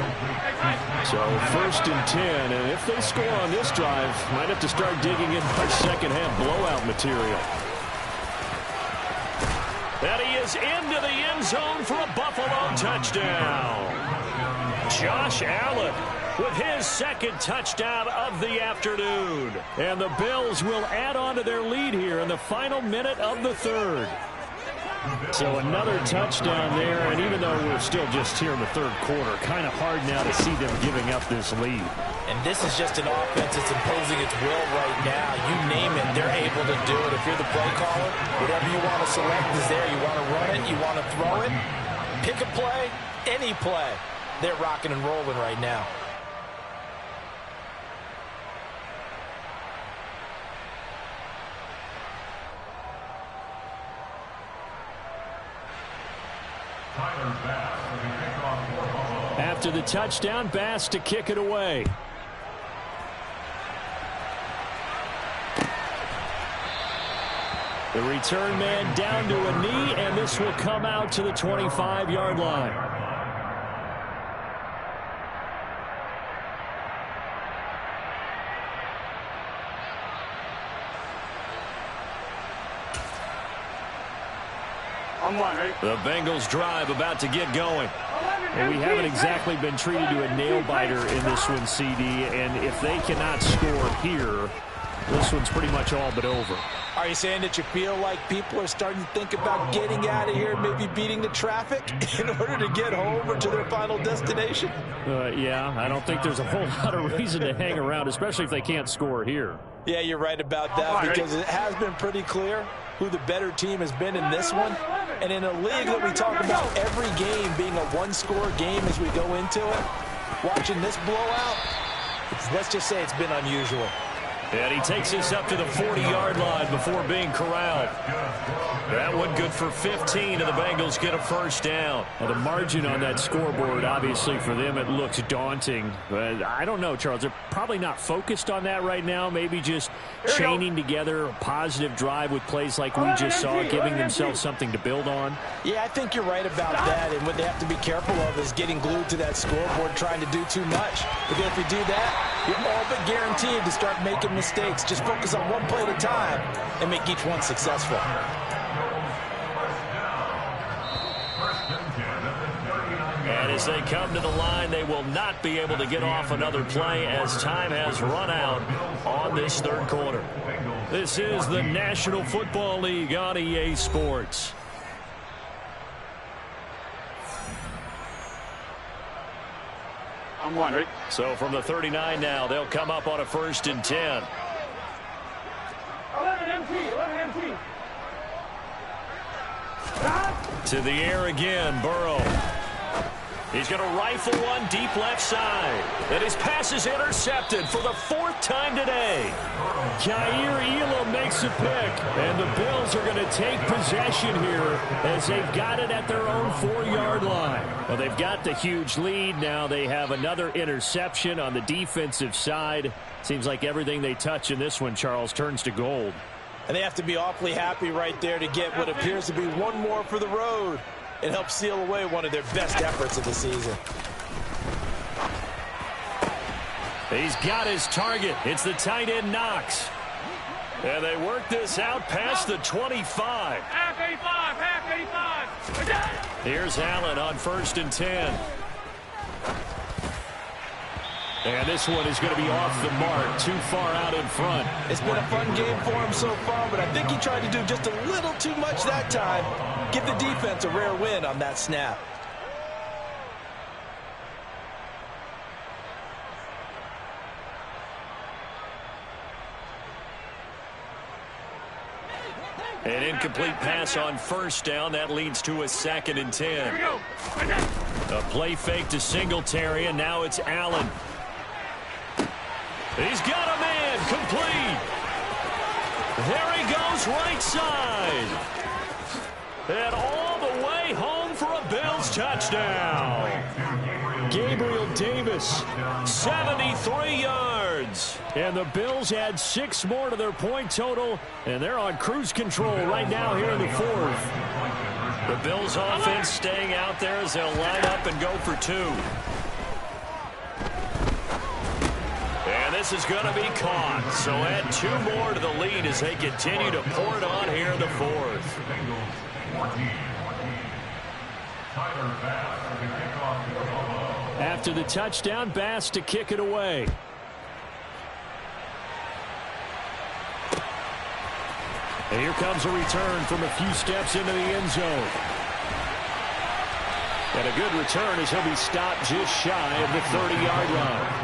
So first and 10. And if they score on this drive, might have to start digging in our second-half blowout material. And he is into the end zone for a Buffalo touchdown. Josh Allen with his second touchdown of the afternoon. And the Bills will add on to their lead here in the final minute of the third. So another touchdown there, and even though we're still just here in the third quarter, kind of hard now to see them giving up this lead. And this is just an offense that's imposing its will right now. You name it, they're able to do it. If you're the play caller, whatever you want to select is there. You want to run it, you want to throw it, pick a play, any play. They're rocking and rolling right now. After the touchdown, Bass to kick it away. The return man down to a knee, and this will come out to the 25-yard line. The Bengals drive about to get going. And we haven't exactly been treated to a nail-biter in this one, CD, and if they cannot score here, this one's pretty much all but over. Are you saying that you feel like people are starting to think about getting out of here, maybe beating the traffic in order to get home or to their final destination? Yeah, I don't think there's a whole lot of reason to hang around, especially if they can't score here. Yeah, you're right about that because it has been pretty clear who the better team has been in this one. And in a league that we talk about every game being a one-score game as we go into it, watching this blowout, let's just say it's been unusual. And he takes this up to the 40-yard line before being corralled. That one good for 15, and the Bengals get a first down. Well, the margin on that scoreboard, obviously, for them, it looks daunting. But I don't know, Charles. They're probably not focused on that right now. Maybe just chaining together a positive drive with plays like we just saw, giving themselves something to build on. Yeah, I think you're right about that. And what they have to be careful of is getting glued to that scoreboard, trying to do too much. Because if you do that, you're all but guaranteed to start making mistakes. Just focus on one play at a time and make each one successful. And as they come to the line, they will not be able to get off another play as time has run out on this third quarter. This is the National Football League on EA Sports. I'm wondering. So from the 39 now, they'll come up on a first and 10. 11 MT. To the air again, Burrow. He's going to rifle one deep left side. And his pass is intercepted for the fourth time today. Jair Elam makes a pick. And the Bills are going to take possession here as they've got it at their own 4-yard line. Well, they've got the huge lead. Now they have another interception on the defensive side. Seems like everything they touch in this one, Charles, turns to gold. And they have to be awfully happy right there to get what appears to be one more for the road. It helps seal away one of their best efforts of the season. He's got his target. It's the tight end Knox. And they work this out past the 25. Half 85. Here's Allen on first and 10. And this one is going to be off the mark, too far out in front. It's been a fun game for him so far, but I think he tried to do just a little too much that time. Give the defense a rare win on that snap. An incomplete pass on first down. That leads to a 2nd and 10. A play fake to Singletary, and now it's Allen. He's got a man complete. There he goes right side. And all the way home for a Bills touchdown. Gabriel Davis, 73 yards. And the Bills add 6 more to their point total, and they're on cruise control right now here in the 4th. The Bills offense staying out there as they'll line up and go for 2. And this is going to be caught. So add 2 more to the lead as they continue to pour it on here in the 4th. After the touchdown, Bass to kick it away. And here comes a return from a few steps into the end zone. And a good return as he'll be stopped just shy of the 30-yard line.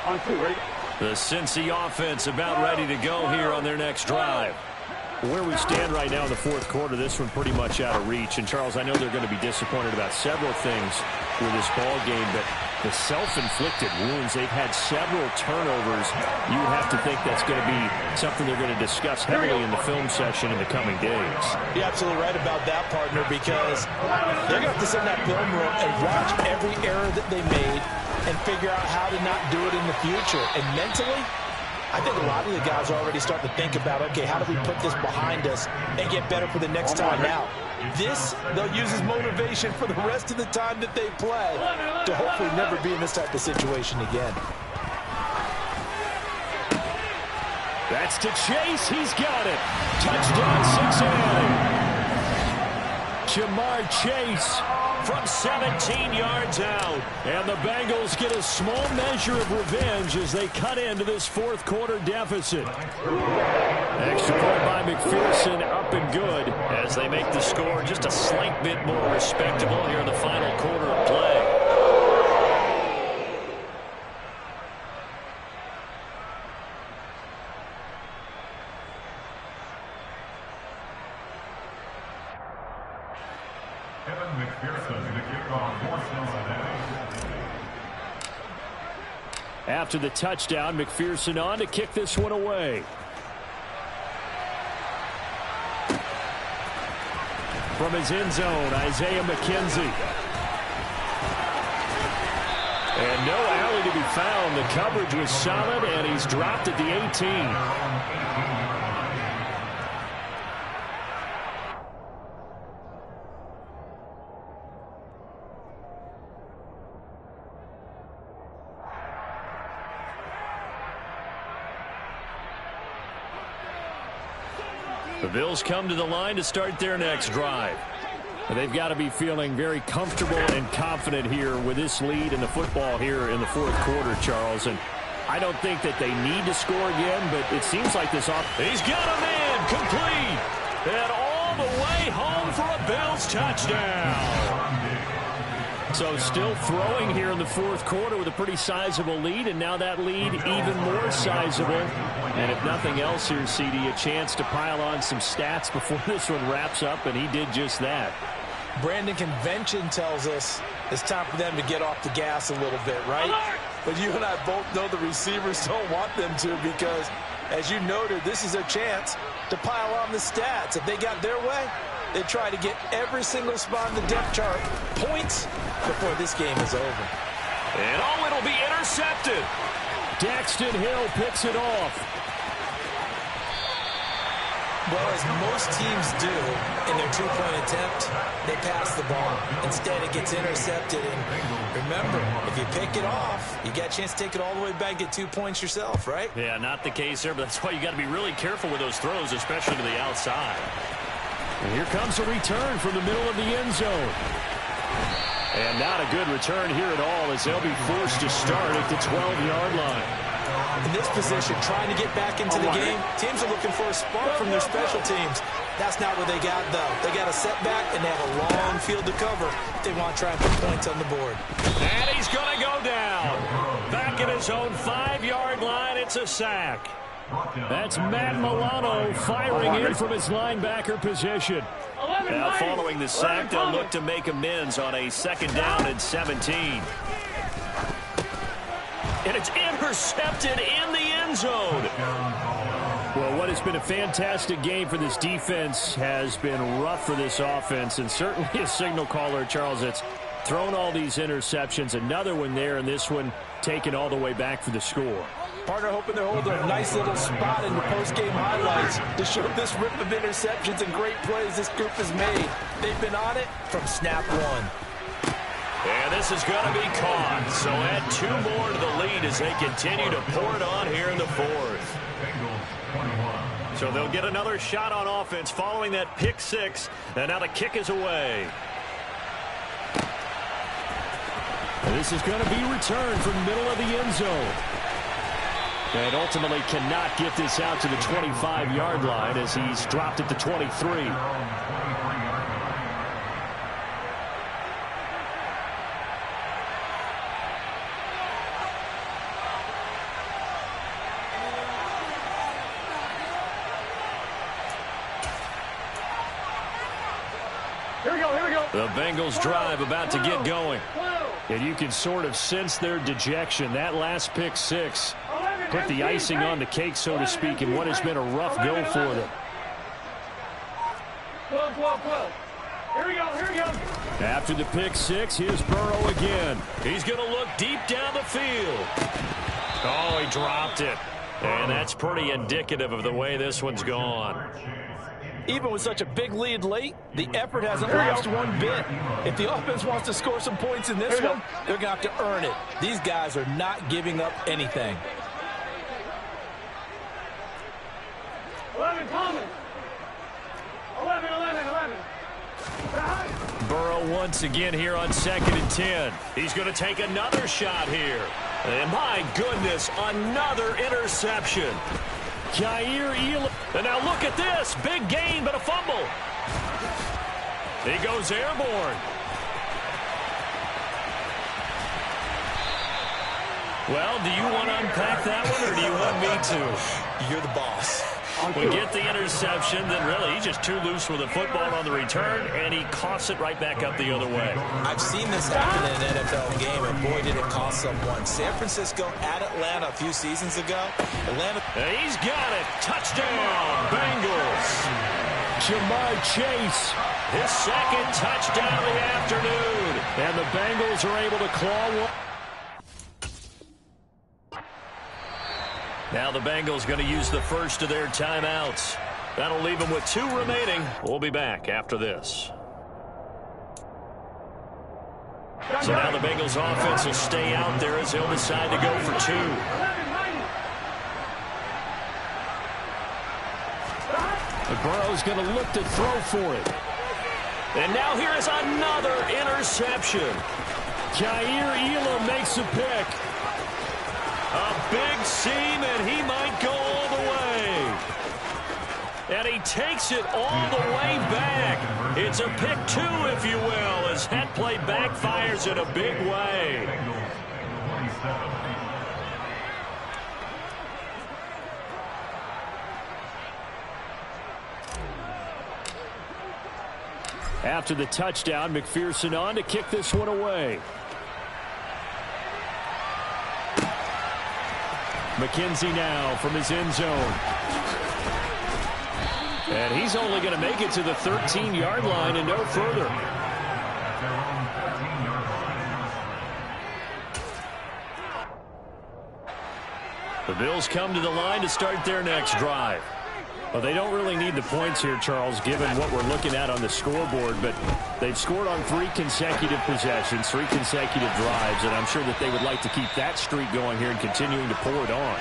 On 2, ready? The Cincy offense about ready to go here on their next drive. Where we stand right now in the 4th quarter, this one pretty much out of reach. And, Charles, I know they're going to be disappointed about several things with this ball game, but the self-inflicted wounds, they've had several turnovers. You would have to think that's going to be something they're going to discuss heavily in the film session in the coming days. You're absolutely right about that, partner, because they're going to have to sit in that film room and watch every error that they made and figure out how to not do it in the future. And mentally, I think a lot of the guys are already starting to think about, okay, how do we put this behind us and get better for the next time out? This, they'll use as motivation for the rest of the time that they play to hopefully never be in this type of situation again. That's to Chase. He's got it. Touchdown, Cincinnati. Jamar Chase from 17 yards out. And the Bengals get a small measure of revenge as they cut into this 4th quarter deficit. Extra point by McPherson, up and good as they make the score just a slight bit more respectable here in the final quarter of play. After the touchdown, McPherson on to kick this one away. From his end zone, Isaiah McKenzie. And no alley to be found. The coverage was solid, and he's dropped at the 18. The Bills come to the line to start their next drive. And they've got to be feeling very comfortable and confident here with this lead in the football here in the 4th quarter, Charles. And I don't think that they need to score again, but it seems like this offense. He's got a man complete. And all the way home for a Bills touchdown. So still throwing here in the 4th quarter with a pretty sizable lead, and now that lead even more sizable. And if nothing else here, CD, a chance to pile on some stats before this one wraps up, and he did just that. Brandon, convention tells us it's time for them to get off the gas a little bit, right? But you and I both know the receivers don't want them to because, as you noted, this is their chance to pile on the stats. If they got their way, they try to get every single spot in the depth chart points before this game is over. And oh, it'll be intercepted. Daxton Hill picks it off. Well, as most teams do in their two-point attempt, they pass the ball. Instead, it gets intercepted. And remember, if you pick it off, you got a chance to take it all the way back, get 2 points yourself, right? Yeah, not the case there, but that's why you got to be really careful with those throws, especially to the outside. And here comes a return from the middle of the end zone. And not a good return here at all, as they'll be forced to start at the 12-yard line. In this position, trying to get back into the game, teams are looking for a spark from their special teams. That's not what they got, though. They got a setback, and they have a long field to cover if they want to try and put points on the board. And he's going to go down. Back at his own 5-yard line, it's a sack. That's Matt Milano firing in from his linebacker position. Now following the sack, they'll look to make amends on a 2nd down and 17. And it's intercepted in the end zone. Well, what has been a fantastic game for this defense has been rough for this offense, and certainly a signal caller, Charles, that's thrown all these interceptions. Another one there, and this one taken all the way back for the score. Partner hoping they're holding a nice little spot in the post-game highlights to show this rip of interceptions and great plays this group has made. They've been on it from snap one. And this is going to be caught. So add 2 more to the lead as they continue to pour it on here in the 4th. So they'll get another shot on offense following that pick 6. And now the kick is away. And this is going to be returned from the middle of the end zone. And ultimately cannot get this out to the 25-yard line as he's dropped at the 23. The Bengals drive about to get going. And you can sort of sense their dejection. That last pick 6 put the icing on the cake, so to speak, in what has been a rough go for them. 12. Here we go. After the pick 6, here's Burrow again. He's going to look deep down the field. Oh, he dropped it. And that's pretty indicative of the way this one's gone. Even with such a big lead late, the effort hasn't lapsed one bit. If the offense wants to score some points in this one, they're going to have to earn it. These guys are not giving up anything. 11 coming. 11. Burrow once again here on 2nd and 10. He's going to take another shot here. And my goodness, another interception. Jair Elam. And now look at this. Big gain, but a fumble. He goes airborne. Well, do you want to unpack that one, or do you want me to? You're the boss. We get the interception, then really he's just too loose with the football on the return, and he coughs it right back up the other way. I've seen this happen in an NFL game, and boy, did it cost someone. San Francisco at Atlanta a few seasons ago. And he's got it. Touchdown, Bengals. Jamar Chase. His 2nd touchdown of the afternoon. And the Bengals are able to claw one. Now the Bengals going to use the first of their timeouts. That'll leave them with 2 remaining. We'll be back after this. So now the Bengals offense will stay out there as they'll decide to go for 2. The Burrow's going to look to throw for it. And now here is another interception. Jair Elam makes a pick. A big seam, and he might go all the way. And he takes it all the way back. It's a pick 2, if you will, as that play backfires in a big way. After the touchdown, McPherson on to kick this one away. McKenzie now from his end zone. And he's only going to make it to the 13-yard line and no further. The Bills come to the line to start their next drive. Well, they don't really need the points here, Charles, given what we're looking at on the scoreboard, but they've scored on 3 consecutive possessions, 3 consecutive drives, and I'm sure that they would like to keep that streak going here and continuing to pour it on.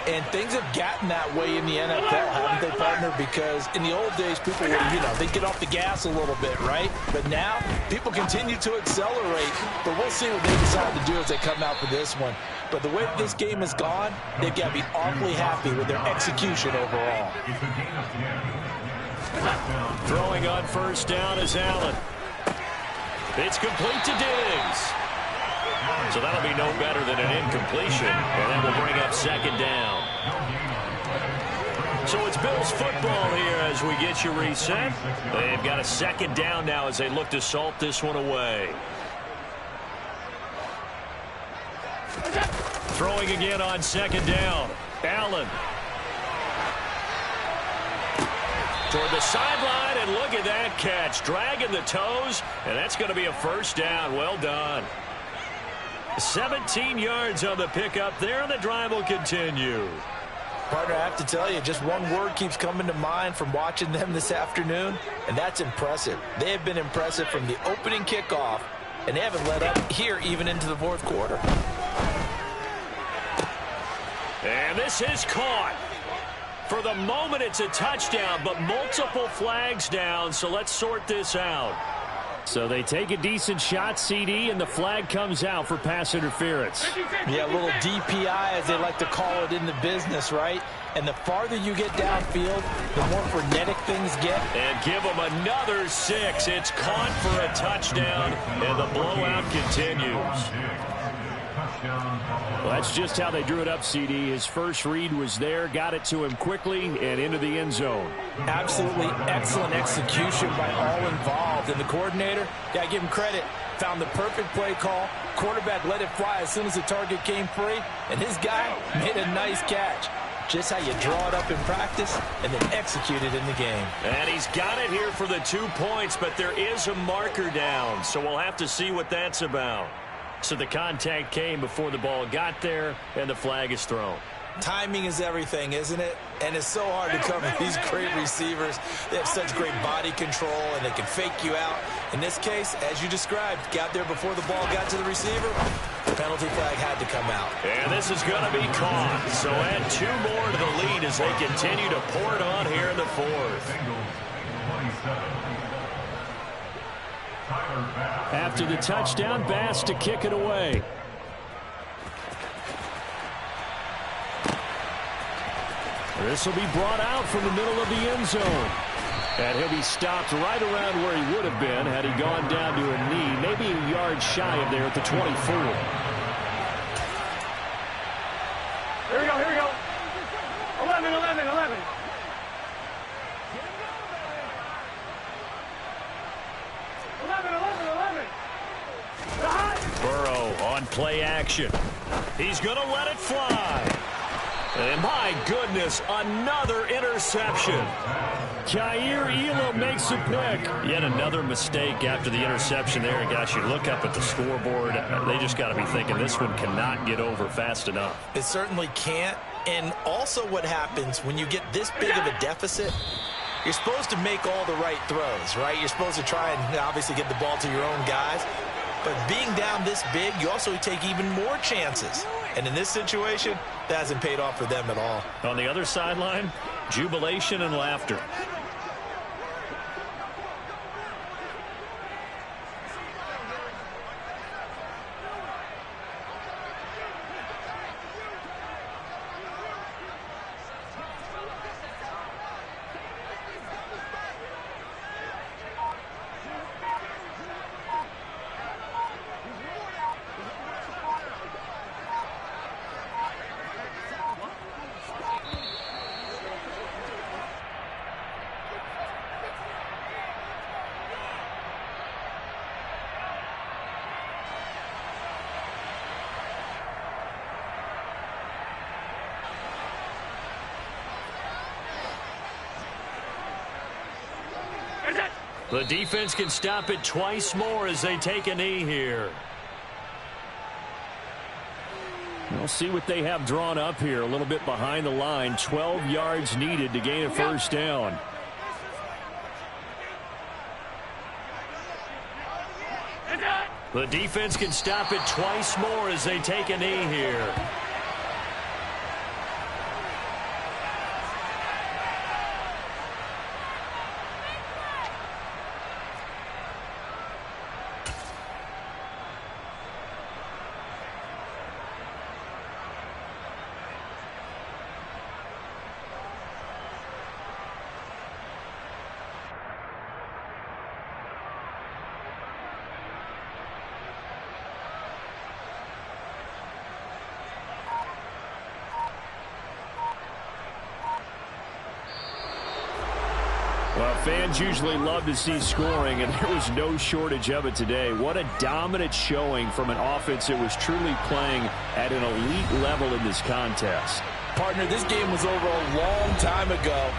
And things have gotten that way in the NFL, haven't they, partner? Because in the old days, people would, they'd get off the gas a little bit, right? But now, people continue to accelerate. But we'll see what they decide to do as they come out for this one. But the way this game has gone, they've got to be awfully happy with their execution overall. Throwing on first down is Allen. It's complete to Diggs. So that'll be no better than an incompletion, and that will bring up second down. So it's Bills football here as we get you reset. They've got a second down now as they look to salt this one away. Throwing again on second down. Allen. Toward the sideline, and look at that catch. Dragging the toes, and that's going to be a first down. Well done. 17 yards on the pickup there, and the drive will continue. Partner, I have to tell you, just one word keeps coming to mind from watching them this afternoon, and that's impressive. They have been impressive from the opening kickoff, and they haven't let up here even into the fourth quarter. And this is caught. For the moment, it's a touchdown, but multiple flags down, so let's sort this out. So they take a decent shot, CD, and the flag comes out for pass interference. Yeah, a little DPI, as they like to call it in the business, right? And the farther you get downfield, the more frenetic things get. And give them another 6. It's caught for a touchdown, and the blowout continues. Well, that's just how they drew it up, CD. His first read was there, got it to him quickly, and into the end zone. Absolutely excellent execution by all involved. And the coordinator, got to give him credit, found the perfect play call. Quarterback let it fly as soon as the target came free, and his guy made a nice catch. Just how you draw it up in practice and then execute it in the game. And he's got it here for the 2 points, but there is a marker down, so we'll have to see what that's about. So the contact came before the ball got there, and the flag is thrown. Timing is everything, isn't it? And it's so hard to cover these great receivers. They have such great body control, and they can fake you out. In this case, as you described, got there before the ball got to the receiver. The penalty flag had to come out. And this is going to be caught. So add 2 more to the lead as they continue to pour it on here in the fourth. After the touchdown, Bass to kick it away. This will be brought out from the middle of the end zone. And he'll be stopped right around where he would have been had he gone down to a knee, maybe a yard shy of there at the 24. Here we go, here we go. 11, 11, 11. Burrow on play action. He's going to let it fly. And my goodness, another interception. Jair Elam makes a pick. Yet another mistake after the interception there. And gosh, you look up at the scoreboard, they just got to be thinking this one cannot get over fast enough. It certainly can't. And also what happens when you get this big of a deficit, you're supposed to make all the right throws, right? You're supposed to try and obviously get the ball to your own guys. But being down this big, you also take even more chances. And in this situation, that hasn't paid off for them at all. On the other sideline, jubilation and laughter. The defense can stop it twice more as they take a knee here. We'll see what they have drawn up here. A little bit behind the line. 12 yards needed to gain a first down. The defense can stop it twice more as they take a knee here. Well, fans usually love to see scoring, and there was no shortage of it today. What a dominant showing from an offense that was truly playing at an elite level in this contest. Partner, this game was over a long time ago,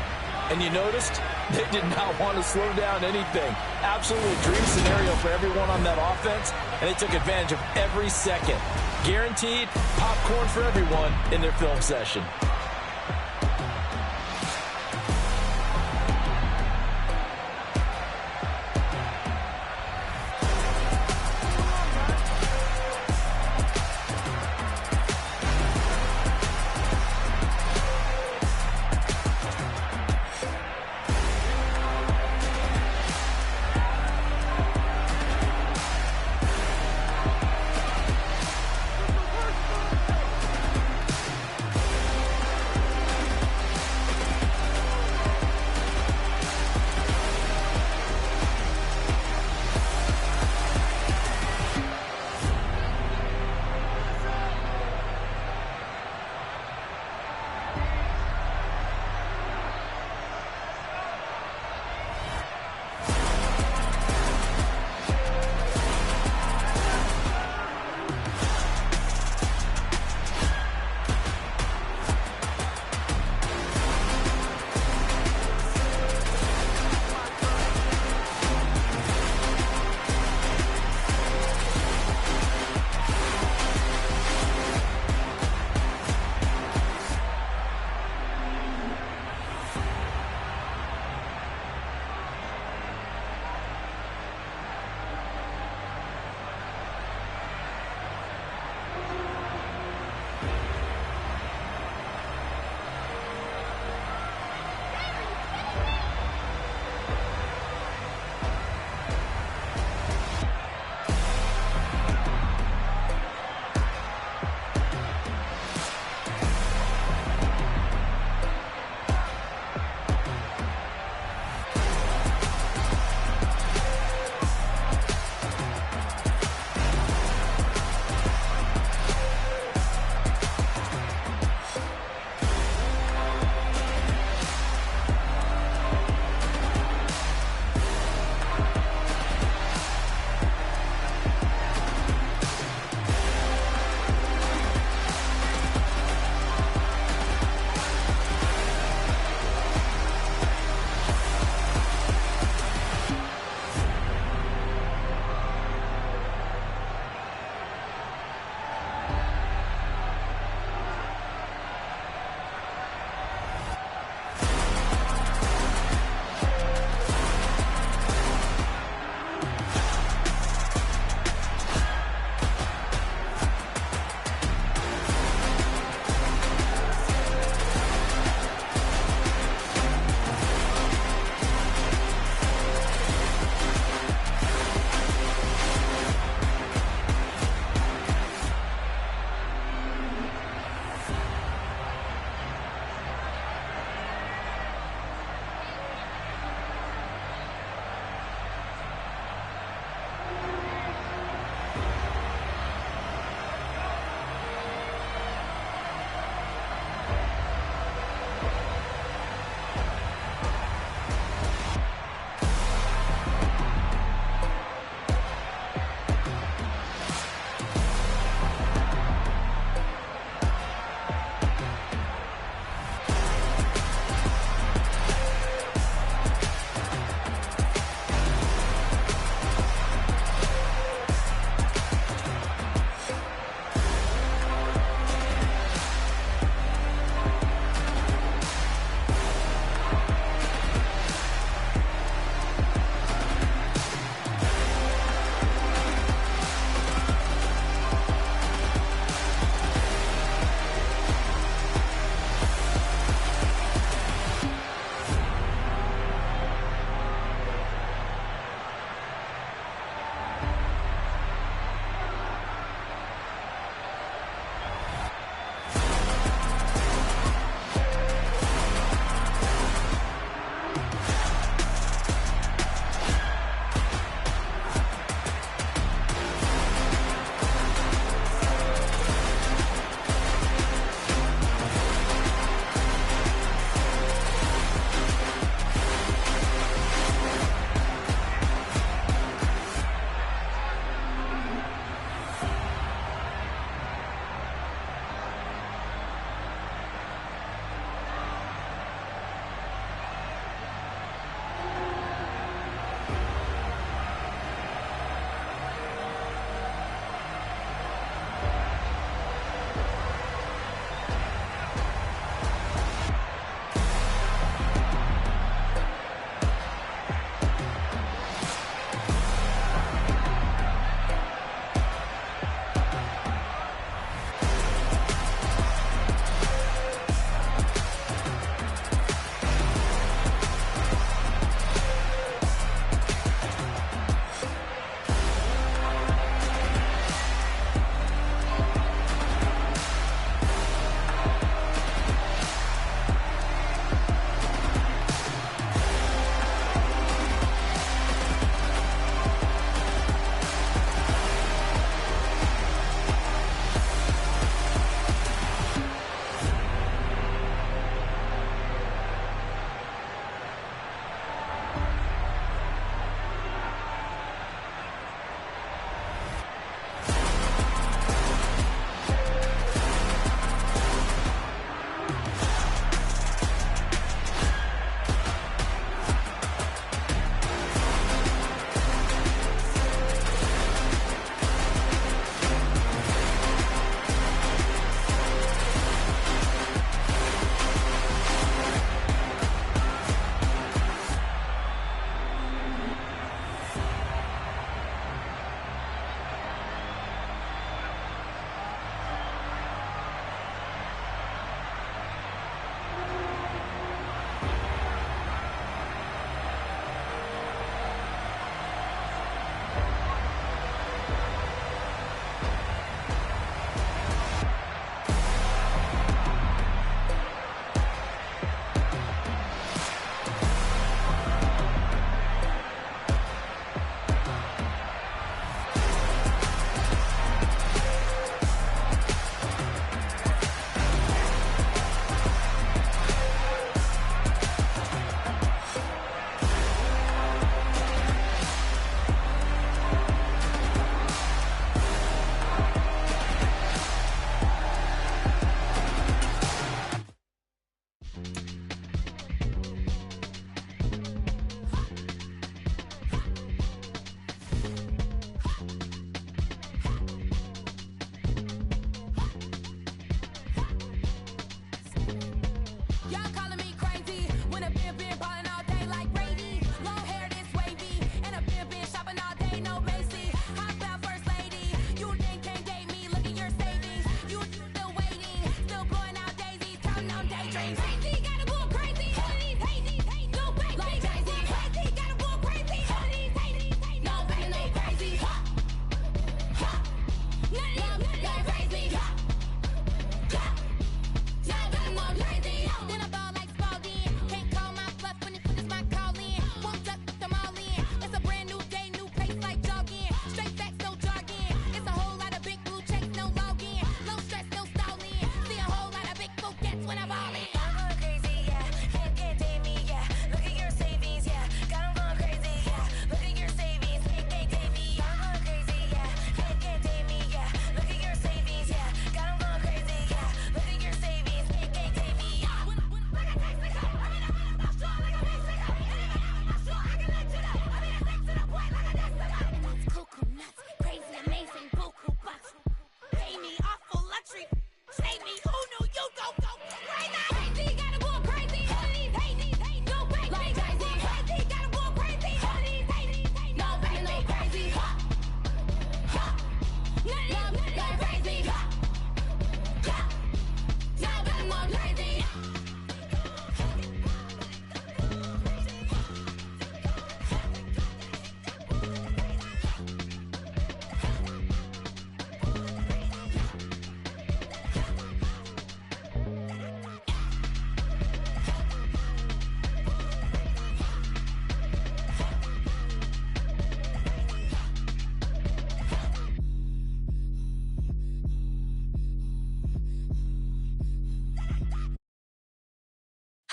and you noticed they did not want to slow down anything. Absolutely a dream scenario for everyone on that offense, and they took advantage of every second. Guaranteed popcorn for everyone in their film session.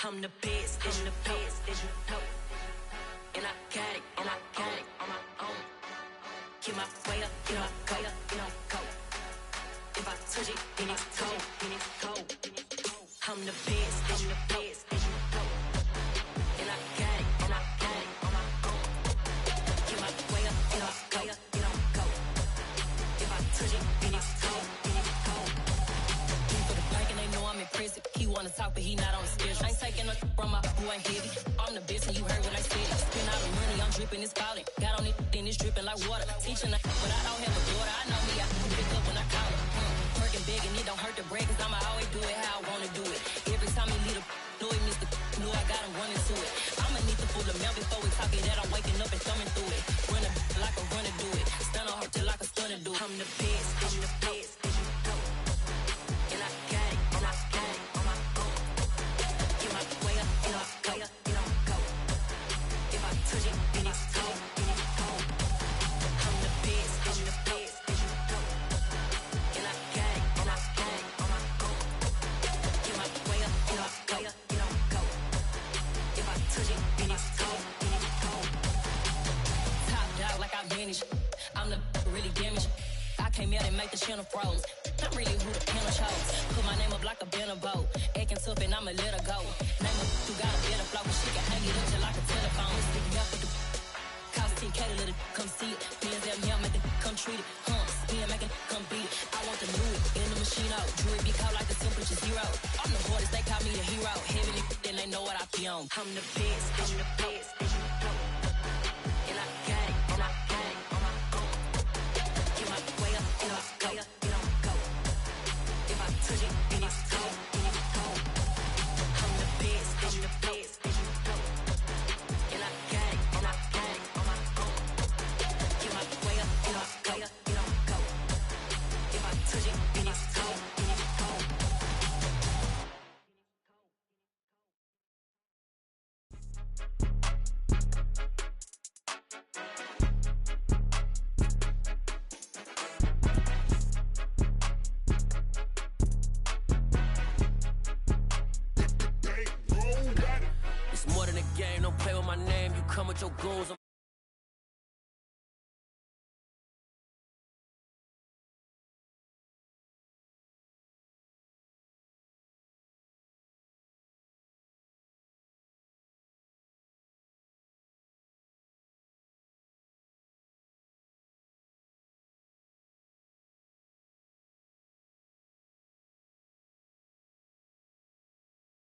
I'm the best, and you know. And I got it, on my own. Get my way up, get my way up, go. If I touch it, then it's cold. I'm the best, and you know. And I got it, on my own. Get my way up, get my way up, go. If I touch it, then it's cold. For the bank and they know I'm in prison. He wanna talk, but he not on the schedule. I ain't taking no from my boy ain't heavy. I'm the best and you heard what I said. Spend all the money, I'm dripping, it's falling. Got on it, then it's dripping like water. Teaching but I don't have a daughter. I know me, I can pick up when I call her. Working big and it don't hurt to break, cause I'ma always do it how I wanna do it. Every time he leave know he missed the know I got him running to it. I'ma need to pull the mail before we talk it that I'm waking up and thumbing through it. Run a like a runner do it. Stun on her till like a stunner do it. I'm the best, and I got it, on my own. Get my way up, go. If I touch it, then it's cold. I'm the best, and I got it, on my own. Get my way up, go. If I touch it, then it's cold. Top dog like I vanished. I'm the really damaged. I came out and make the channel froze. I'm really who the panel chose. Put my name up like a banner boat. Acting tough and I'ma let her go. Name her who got a better flow. She can hang it up just like a telephone. Stick me up with the cost 10K to let it come see it. Bands out here, make it come treat it. Spin, make it come beat it. I want the new it in the machine out. Jewelry be cold like the temperature 0. I'm the hardest, they call me the hero. Heaven then they know what I be on. I'm the best, and you know. And I got it, on my own. Get my way up, go. If I touch it, then it's cold. I'm the best, and you know. And I got it, on my own. Get my way up, go. If I touch it, then it's cold. It's more than a game, don't play with my name. You come with your goons.